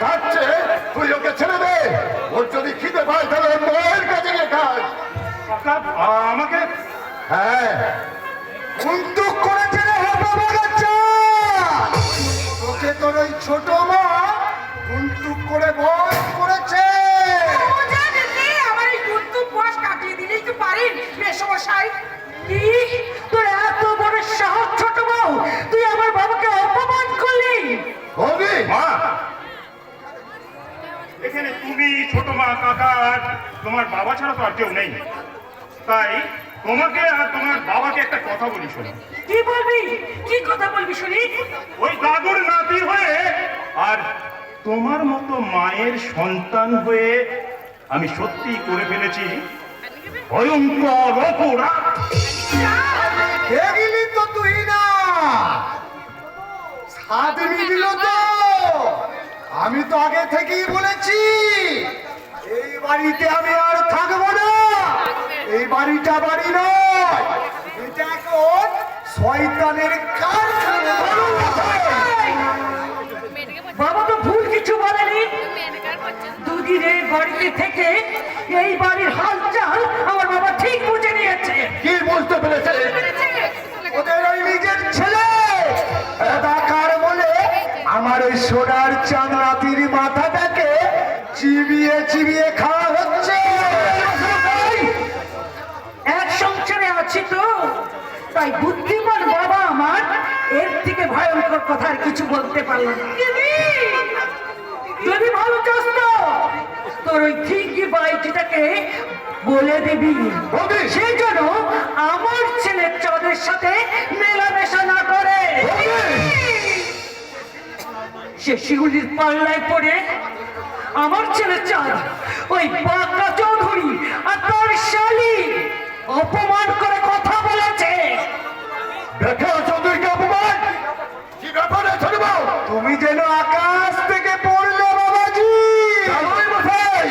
তার চেয়ে তুই ওকে ছেড়ে দে। ওর যদি খিদে পায় তাহলে ওর মায়ের কাছে গিয়ে খাস। কাকা আমাকে হ্যাঁ, বন্দুক করেছে রে বাবা বাচ্চা, তোকে তোর ওই ছোট মা বন্দুক করে বস করেছে। সোজা দেখে আমার এই দুধ বস কাটিয়ে দিলেই তো পারেন মেসমশাই। কি তোর এত বড় সাহস ছোট বউ, তুই আমার বাবাকে অপমান করলি? বৌদি, মা, এখানে তুমি ছোট মা কাকা আর তোমার বাবা ছাড়া তো আর কেউ নেই, তাই তোমাকে আর তোমার বাবাকে একটা কথা বলি শোনো। কি বলবি? কি কথা বলবি শুনি? ওই দাদুর নাতি হয়ে আর তোমার মতো মায়ের সন্তান হয়ে আমি সত্যি করে ফেলেছি ভয়ঙ্কর অপরাধ। দেখলি তো তুই না, সাত মিলিল তো। আমি তো আগে থেকেই বলেছি এই বাড়িতে আমি আর থাকবো না। এই বাড়িটা বাড়ি নয়, এটা এখন শয়তানের কারখানা। বাবা তো ভুল কিছু বলেনি। দুদিনের বাড়িতে থেকে এই বাড়ির হালচাল আমার বাবা ঠিক বুঝে নিয়েছে। কি বুঝতে পেরেছে? ওদের ওই নিজের ছেলে রাধাকার বলে আমার ওই সোনার চাঁদ নাতির মাথাটাকে চিবিয়ে চিবিয়ে খাওয়া হচ্ছে। এক সংসারে আছি তো, তাই বুদ্ধিমান বাবা আমার এর থেকে ভয়ঙ্কর কথা আর কিছু বলতে পারল না। যদি ভালো চাস তো তোর ওই ঠিকই বাইটিটাকে বলে দিবি, সেই জন্য আমার ছেলে চাঁদের সাথে মেলামেশা না করে। সে শিউলির পাল্লায় পড়ে আমার ছেলে চাঁদ ওই বাঁকা চৌধুরী আর তার শালি অপমান করে কথা বলেছে। দেখো চৌধুরীকে অপমান! কি ব্যাপারে ছোট বউ? তুমি যেন আকাশ থেকে পড়লে বাবাজি। জামাই মশাই!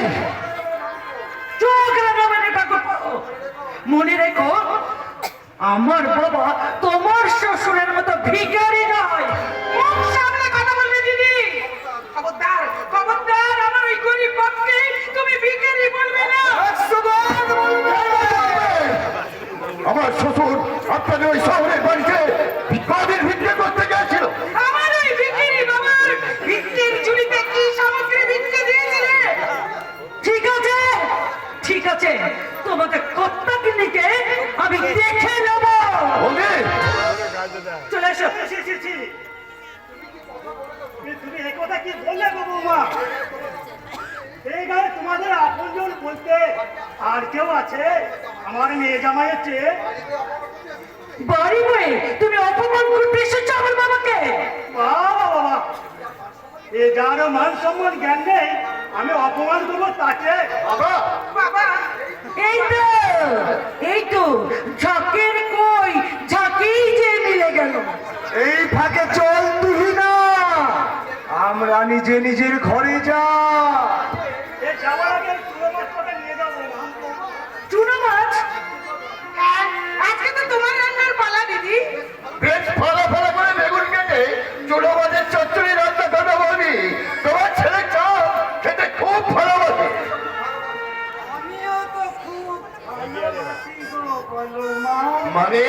চোখ লাগাবে না ঠাকুরপো। মনে রেখো আমার বাবা তোমার শ্বশুরের মতো ভিখারি নয়। মুখ সামনে কথা বলবে দিদি। খবরদার খবরদার, আমার ওই গরিব বাপকে তুমি ভিখারি বলবে না। আমার শ্বশুর আপনাদের ওই শহরের বাড়িতে কদিন ভিক্ষে করতে গেছিল। আমার ওই ভিখারি বাবার ভিক্ষের ঝুড়িতে কি সামগ্রী ভিক্ষে দিয়েছিলে? ঠিক আছে ঠিক আছে, তোমাকে কত্তা কিনিকে আমি দেখে নেব। বৌদি, চলে এসো। তুমি এই কথা কি বললে গো বৌমা? এই গায়ে তোমাদের আপনজন বলতে আর কেউ আছে আমার মেয়ে জামাইয়ের চেয়ে? বাড়ি বয়ে তুমি অপমান করতে এসেছো আমার বাবাকে? বাবা বাবা, এ যারও মান সম্মান জ্ঞান নেই, আমি অপমান করবো তাকে? বাবা! বাবা এই তো ঝাঁকের কই ঝাঁকেই যে মিলে গেল। এই ফাঁকে চল তুই না, আমরা নিজে নিজের ঘরে যা। এ যাওয়ার আগে চুলো মাছটা নিয়ে যাবো না? চুনো মাছ? হ্যাঁ, আজকে তো তোমার রান্নার পালা দিদি। বেশ ফালা ফালা করে বেগুন কেটে চুলো মাছের চচ্চড়ি রান্না করবে বৌদি। তোমার ছেলে চাপ খেতে খুব ভালোবাসে। আমিও তো খুব ভালোবাসি গো বলমা। মানে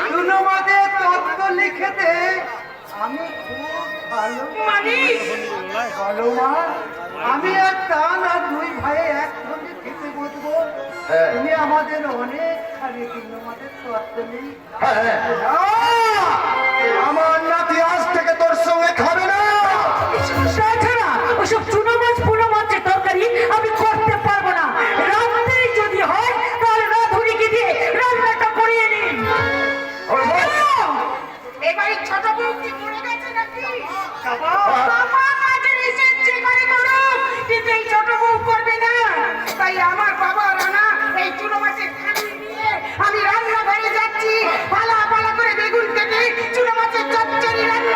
চুনো মাছের তত্ত্ব লিখে দে, আমি খুব ভালো মানে বলমা। আমি আর টান আর দুই ভাই একসঙ্গে খেতে বসবো। হ্যাঁ। তুমি আমাদের অনেকখানি চুনো মাছের তত্ত্ব নেই। হ্যাঁ, আমার নাতি আজ থেকে তোর সঙ্গে খাবে না। তাছাড়া ওসব চুনো মাছ পুনো মাছের তরকারি আমি করতে পারবো না। রাত্রেই যদি হয় তাহলে রাধুনিকে দিয়ে রান্নাটা করিয়ে নিন। এবারে ছোট বউ কি মরে গেছে নাকি? বাবা, বাবা কাজে নিষেধ যে করে করুক, কিন্তু এই ছোট বউ করবে না। তাই আমার বাবা রানা এই চুনো মাছের থালি নিয়ে আমি রান্নাঘরে যাচ্ছি। পালা পালা করে বেগুন কেটে চুনো মাছের চচ্চড়ি রান্না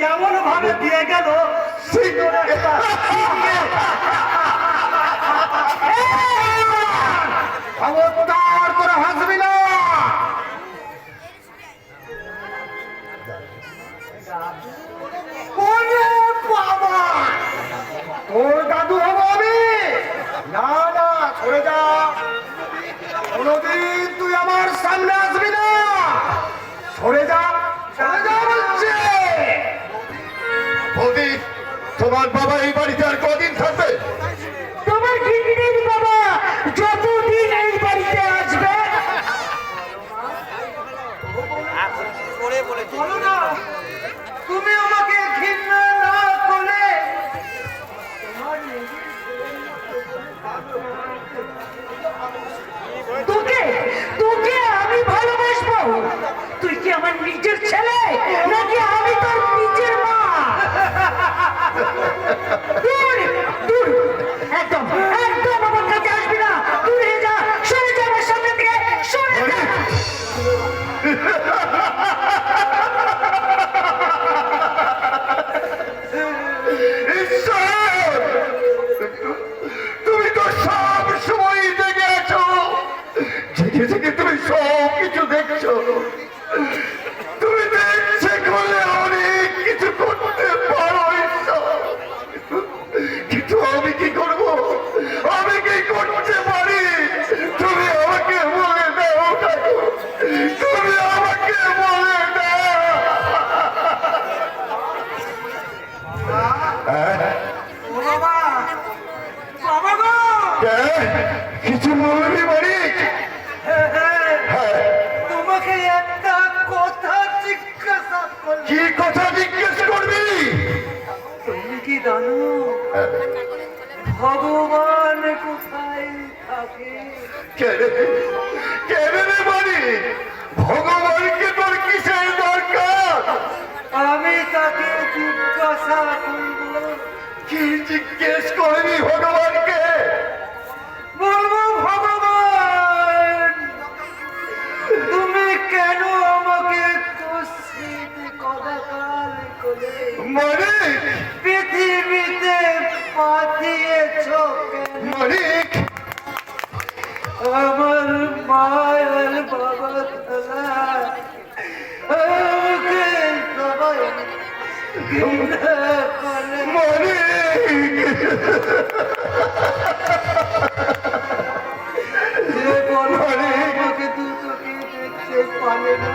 কেমন ভাবে দিয়ে গেল সিঁদুরে একটা খবরদার করে হাসবি না। ওরে বাবা, তোর দাদু হবো আমি? না না, সরে যা। কোনোদিন তুই আমার সামনে আসবি না। সরে যা, সরে যা বলছে। বৌদি, তোমার বাবা এই বাড়িতে আর কদিন থাকবে? তোমার গিন্নির বাবা যতদিন এই বাড়িতে আসবে। বলো না, তুমি আমাকে ঘৃণা না করলে তোকে তোকে আমি ভালোবাসবো। তুই কি আমার নিজের ছেলে নাকি আমি তোর নিজের মা? দূর দূর, একদম একদম আমার কাছে আসবি না। দূরে যা, সরে যা আমার সামনে থেকে, সরে যা। ঈশ্বর, তুমি তো সব সময় জেগে আছো। জেগে জেগে তুমি সব কিছু দেখছো। তুমি দেখছে করলে অনেক কিছু করতে পারো ঈশ্বর। কিন্তু আমি কি করব? আমি কি করতে পারি? তুমি আমাকে বলে দাও ঠাকুর, তুমি আমাকে বলে দাও। বাবা, বাবা গো, কিছু বলবি মানিক? তোমাকে একটা কথা জিজ্ঞাসা করলে কি কথা জিজ্ঞেস করবি? তুমি কি জানো ভগবান কোথায় থাকে? কেন রে মানিক? ভগবানকে তোর কিসের দরকার? আমি তাকে জিজ্ঞাসা করব, কি জিজ্ঞেস করবি ভগবানকে? বলবো ভগবান তুমি কেন আমাকে কুৎসিত কদাকার করে মানিক, পৃথিবীতে পাঠিয়েছ কেন? মানিক, আমার মায়ের বাবা তারা আমাকে সবাই ঘৃণা করে। মানিক, যে বলো আমাকে দু চোখে দেখতে পারে না,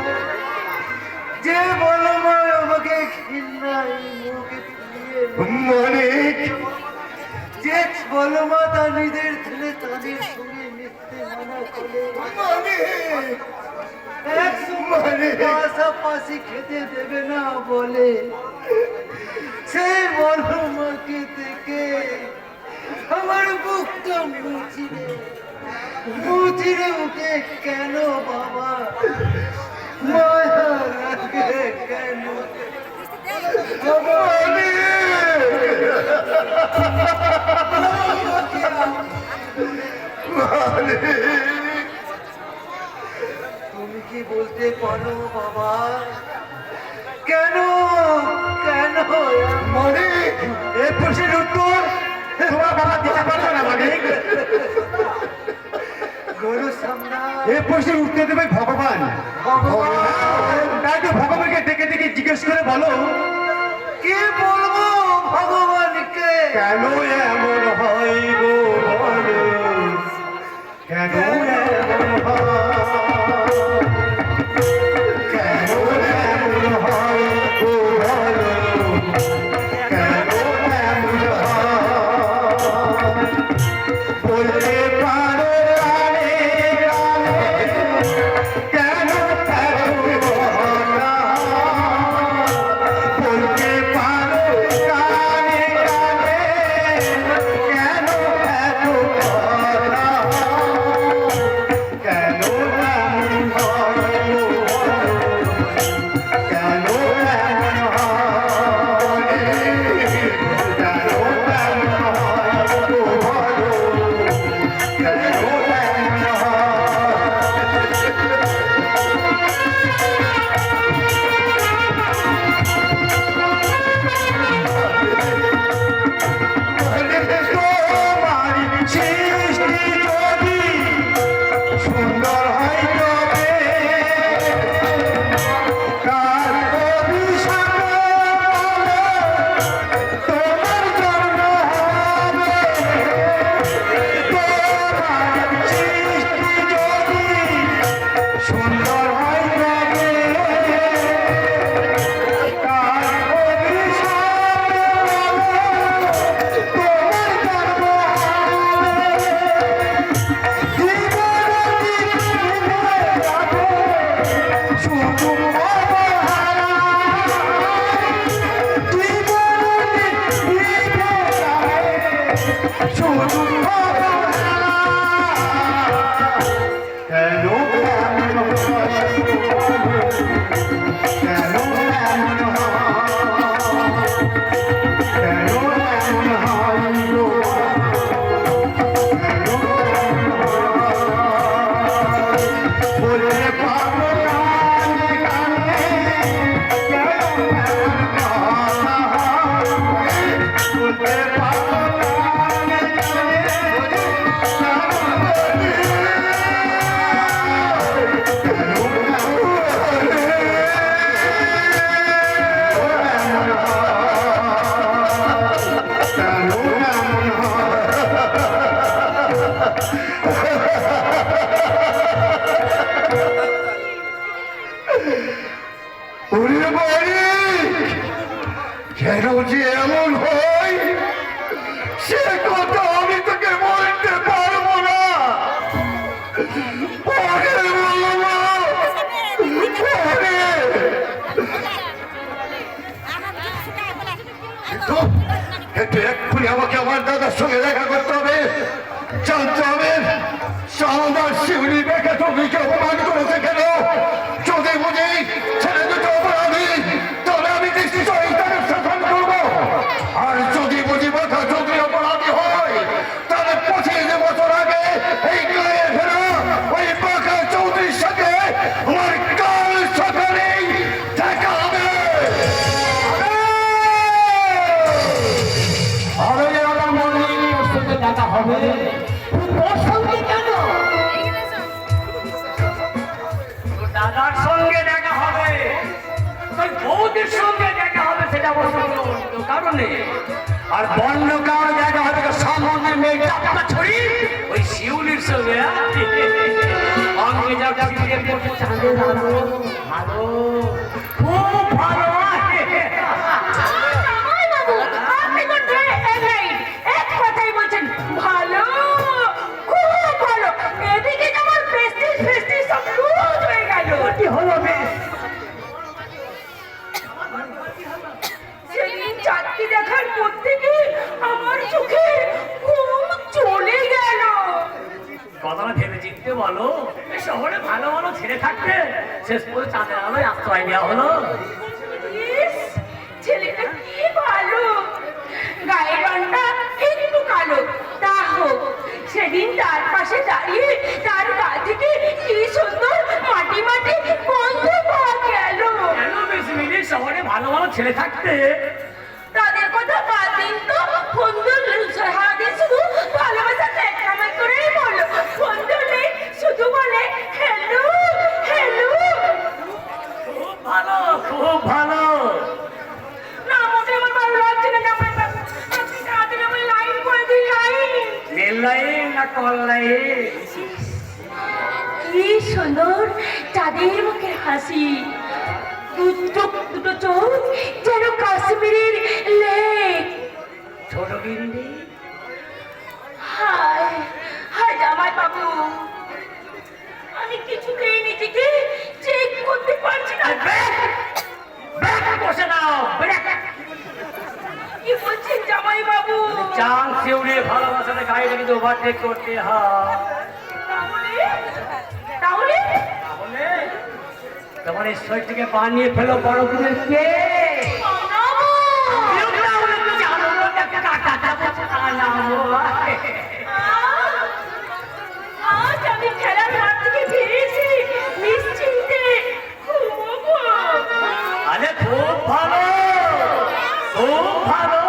যে বলো মা আমাকে ঘৃণায় মুখে ফিরিয়ে নেয়, মানিক, যে বলো মা তার নিজের ছেলে তাদের সঙ্গে মিথ্যে মানা করে, মানিক, একসঙ্গে পাশাপাশি খেতে দেবে না বলে, সেই বলো মাকে থেকে আমার বুকটা মুচিরে মুচিরে উঠে কেন বাবা মায়া লাগে কেন? তুমি কি বলতে পারো বাবা কেন কেন? মানিক, এই প্রশ্নের উত্তর তোমার বাবা দিতে পারবে না মানিক। গরু সামনা এই প্রশ্নের উত্তর দেবে ভগবান। তাই তো ভগবানকে ডেকে ডেকে জিজ্ঞেস করে বলো, কি বলবো ভগবানকে? কেন এমন হয় গো বলো, কেন এমন হয়, কেন এমন হয় গো বলো, কেন এমন হয়, বলতে পারো রানে রানে, কেন এত ভাবনা, বলতে পারো কানে কানে, কেন এত ভাবনা, ওরে বাড়ি কেন যে এমন হয় সে কথা আমি তোকে বলতে পারবো না। পরে বলবো, পরে। কিন্তু এক্ষুনি আমাকে আমার দাদার সঙ্গে দেখা করতে হবে, জানতে হবে সারদার শিউলি বেঁকে তোকে অপমান করেছে কেন। যদি বুঝি ছেলে দুটো অপরাধী তবে আমি নিশ্চয়ই তাদের শাসন করবো। আর যদি বুঝি মাথা চৌধুরী অপরাধী হয় তাহলে 25 বছর আগে এই গায়ে ফেরা ওই বাঁকা চৌধুরীর সাথে আমার কাল সকালেই দেখা হবে। দেখা হবে তোর সঙ্গে কেন? দাদার সঙ্গে দেখা হবে, তোর বৌদির সঙ্গে দেখা হবে, সেটা অবশ্য কোনো কারণে। আর বন্য কারণ দেখা হবে সামনে মেয়েটা ছড়ি ওই শিউলির সঙ্গে। অঙ্গে যা ক্রিকেট করতে চাঁদে ভালো ভালো খুব ভালো। আপনি তো এক কথাই বলছেন ভালো, খুব ভালো। এদিকে আমার প্রেস্টিজ ফেস্টিজ সব লুজ হয়ে গেল। কি হলো বেশ? সেদিন চাঁদকে দেখার পর থেকে আমার চোখে ঘুম চলে গেল। কথাটা ভেবে চিনতে বলো, এই শহরে ভালো ভালো ছেলে থাকতে শেষ করে চাঁদের আলোয় আশ্রয় নেওয়া হলো। ইস, ছেলেটা কি ভালো, গায়ের রংটা একটু কালো, তা হোক। সেদিন তার পাশে দাঁড়িয়ে তার গা থেকে কি সুন্দর মাটি মাটি গন্ধ পাওয়া গেল। কেন বেশি মিলে শহরে ভালো ভালো ছেলে থাকতে তাদের কথা বাদ দিন তো, বন্ধুর সারাদিন শুধু ভালোবাসা কামাই করেই বলো। বন্ধু নেই, শুধু বলে হ্যালো হ্যালো। খুব ভালো, খুব ভালো। না, মোটে আমার ভালো লাগছে না জামাই বাবু। আপনি তাড়াতাড়ি আমার লাইন করে দিন, লাইন। রেল লাইন না কল লাইন? কি সুন্দর চাঁদের মুখের হাসি, দুটো চোখ যেন কাশ্মীরের লেক। ছোট গিন্নি হায় হায় জামাই বাবু, আমি কিছুতেই নিজেকে চেক করতে পারছি না। ব্যাগ বসে দাও, ব্রেক। কি বলছেন জামাই বাবু? চাঁদ শিউরে ভালোবাসাতে গাড়িটা কিন্তু ওভারটেক করতে হয়। তাহলে তাহলে তাহলে তোমার এই শরীরটিকে বানিয়ে ফেলো বড় করে কে? আজ আমি খেলার মাঠ থেকে ফিরেছি নিশ্চিন্তে ঘুমোবো। আরে খুব ভালো, খুব ভালো।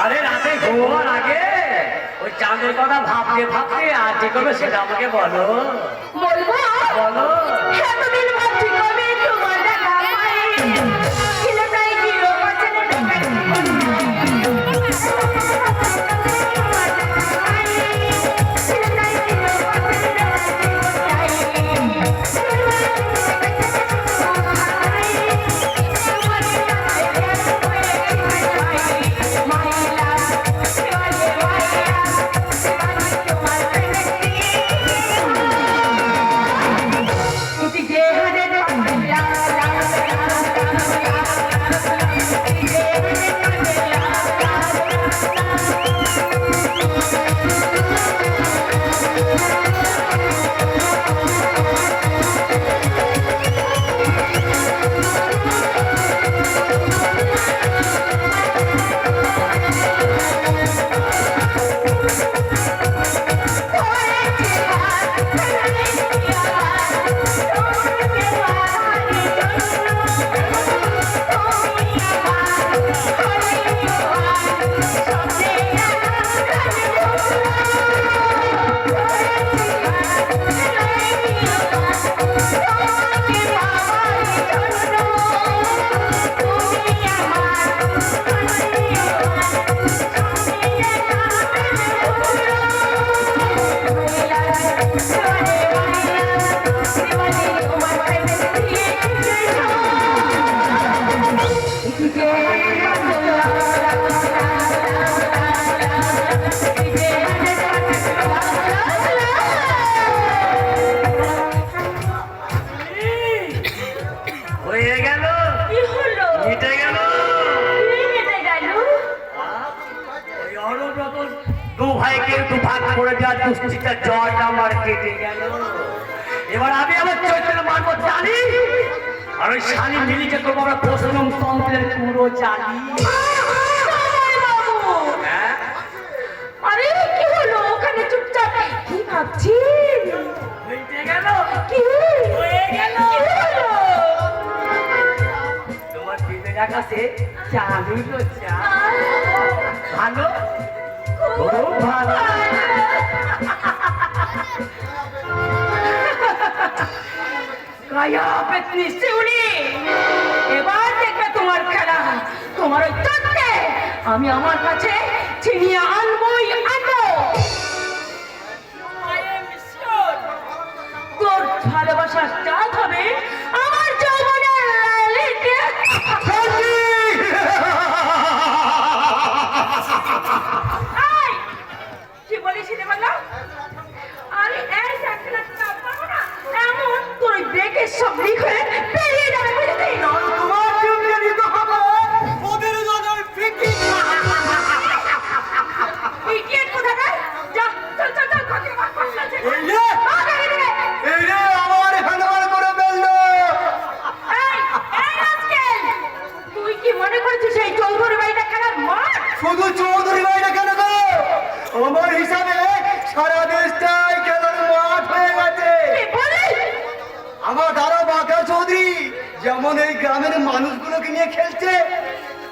আরে রাতে ঘুমার আগে ওই চাঁদের কথা ভাবতে ভাবতে আর যে করবে সেটা আমাকে বলো। বলবো বলো। এতদিন ভাবছি কবে তোমার দেখা পাই। ছেলেটাই গিয়ে বাঁচালে মিটে গেল, কি হলো? মিটে গেল। কি মেটে গেল? ওই অরব্রত দু ভাইকে দু ভাগ করে দেওয়ার দুশ্চিন্তার জ্বরটা আমার কেটে গেল। এবার আমি আমার চৈতন্য মানব জানি, আর ওই শালি মিলিকে করবো আমরা প্রশ্নম তন্ত্রের পুরো জানি। বাবু, হ্যাঁ, আরে কি হলো? ওখানে চুপচাপ কি ভাবছি? মিটে গেল, কি হয়ে গেল। কি হলো? তোমার দিনের আকাশে চাঁদ উঠলো, চাঁদ। ভালো, খুব ভালো। গায়া পেতনি শিউলি, এবার দেখবে তোমার খেলা। তোমার ওই তত্ত্বে আমি আমার কাছে ছিনিয়ে আনবই আনবো। তোর ভালোবাসার চাঁদ হবে আমার যৌবনের লালিতে। এই, কি বলিস রে বাবা? আমি এই চাকরিটা পাবো না, এমন তোর দেখে সব লিক হয়ে বেরিয়ে যাবে, বুঝলি? তোমার জন্য নিতে হবে ওদের জনের ফিকি। ইডিয়েট কোথাকার? যা, চল চল চল, ঘরে বাস বাস চল, চল। এই রে, আ, গাড়ি দিকে। এই রে আমার হানবার করে ফেললো। এই, এই রাস্কেল, তুই কি মনে করছিস এই চৌধুরী বাড়িটা খেলার মাঠ? শুধু চৌধুরী ভাইটা কেন গো? আমার হিসাবে সারা দেশটাই খেলার মাঠ হয়ে গেছে। কি বলিস? আমার দাদা বাঁকা চৌধুরী যেমন এই গ্রামের মানুষগুলোকে নিয়ে খেলছে,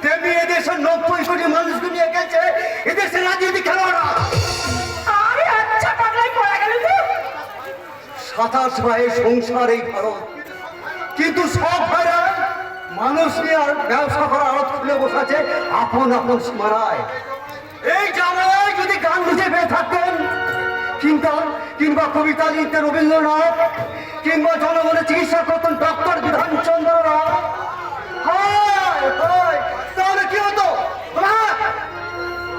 তেমনি এদেশের 90 কোটি মানুষকে নিয়ে খেলছে এদেশের রাজনীতি খেলোয়াড়রা। আরে আচ্ছা, পাগলায় পড়া গেল তো। 27 ভাইয়ের সংসার এই ভারত, কিন্তু সব ভাইরা মানুষ নিয়ে আর ব্যবসা করা আড়ত খুলে বসাছে আপন আপন সীমানায়। এই জামায় যদি গান বুঝে পেয়ে থাকতেন, কিংবা কবিতা লিখতেন রবীন্দ্রনাথ, কিংবা জনগণের চিকিৎসা করতেন ডক্টর বিধানচন্দ্র রায়, তাহলে কি হতো?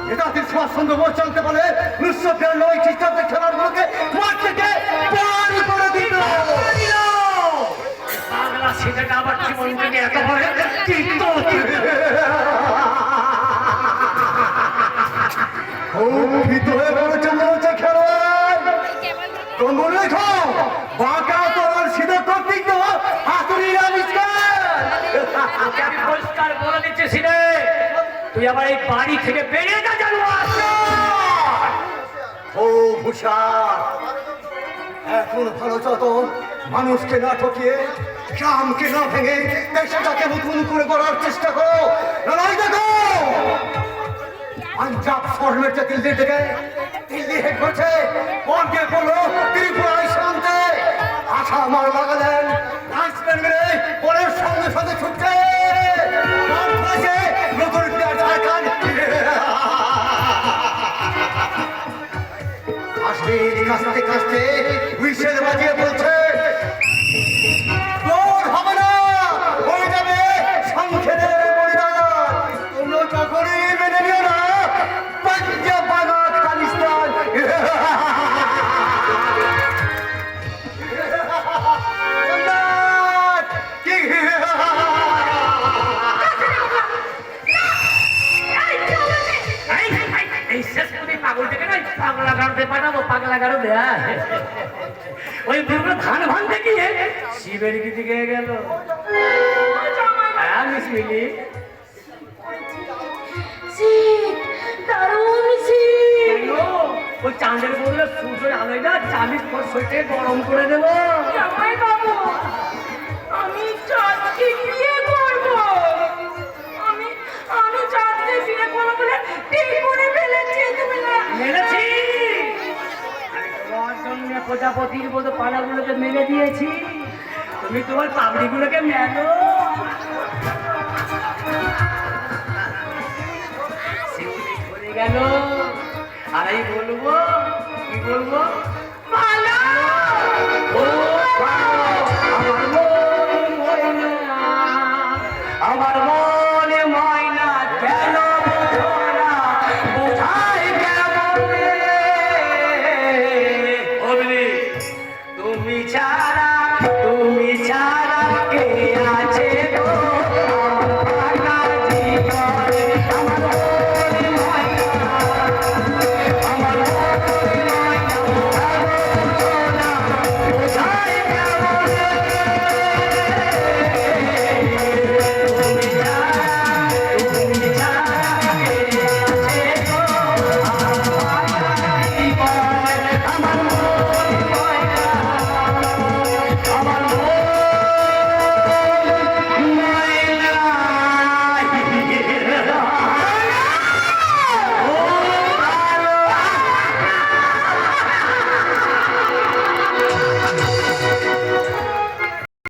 নেতাজি সুভাষচন্দ্র বোস জানতে পারে 1992 খ্রিস্টাব্দে খেলাগুলোকে মাঠ থেকে পার করে দিত। বাংলা সেটাটা আবার জীবন থেকে এত বড় তীর্থ। খুব ভীত হয়ে পড়েছে মনে হচ্ছে খেলোয়াড়। তো মনে রেখো, বাঁকা তোমার সিধে কর্তৃত্ব হাতুড়ির আবিষ্কার। তোকে আমি পরিষ্কার বলে দিচ্ছি সিনে, তুই আবার এই বাড়ি থেকে বেরিয়ে যা, জানোয়ার। ও ভূষার, এখন ভালো যতন মানুষকে না ঠকিয়ে, গ্রামকে না ভেঙে দেশটাকে নতুন করে গড়ার চেষ্টা করো। লড়াই দেখো, পাঞ্জাব ফর্মেটে দিল্লি থেকে দিল্লি হেড করছে, বনকে বললো ত্রিপুরায় শান্তে আশা মার লাগালেন নাচবেন মেরে বলের সঙ্গে সঙ্গে ছুটছে বল ফেলেছে নতুন প্লেয়ার ঝাড়খান। কাশ্মীর কাছতে কাছতে হুইসেল বাজিয়ে বলছে গোল হবে না, হয়ে যাবে সংখ্যের বলিদান। তোমরা কখনই মেনে নিও না পাঞ্জাব বাংলা খালিস্তান। এই শেষ করে পাগল থেকে নয়, পাগলা গাড়োতে পাঠাবো, পাগলা গাড়োতে। ওই বুড়ো ধান ভাঙতে গিয়ে শিবের কি দিকে গেল। হ্যাঁ মিস মিলি, শীত, দারুণ শীত। ওই চাঁদের বললে সূর্যের আলোয় না চালিশ পর সইতে গরম করে দেবো। জামাই বাবু, আমি চাঁদকে বিয়ে করবো। আমি চাঁদকে বিয়ে করবো বলে ঠিক করে ফেলেছি। তুমি না মেরেছি, আমি তোমার জন্য প্রজাপতির মতো পাড়াগুলোকে মেরে দিয়েছি, তুমি তোমার পাবলিগুলোকে মেলো। শিউলি ধরে গেল, আর এই বলবো, কি বলবো, ভালো। ও ভালো, আমার মন হয় না, আমার মন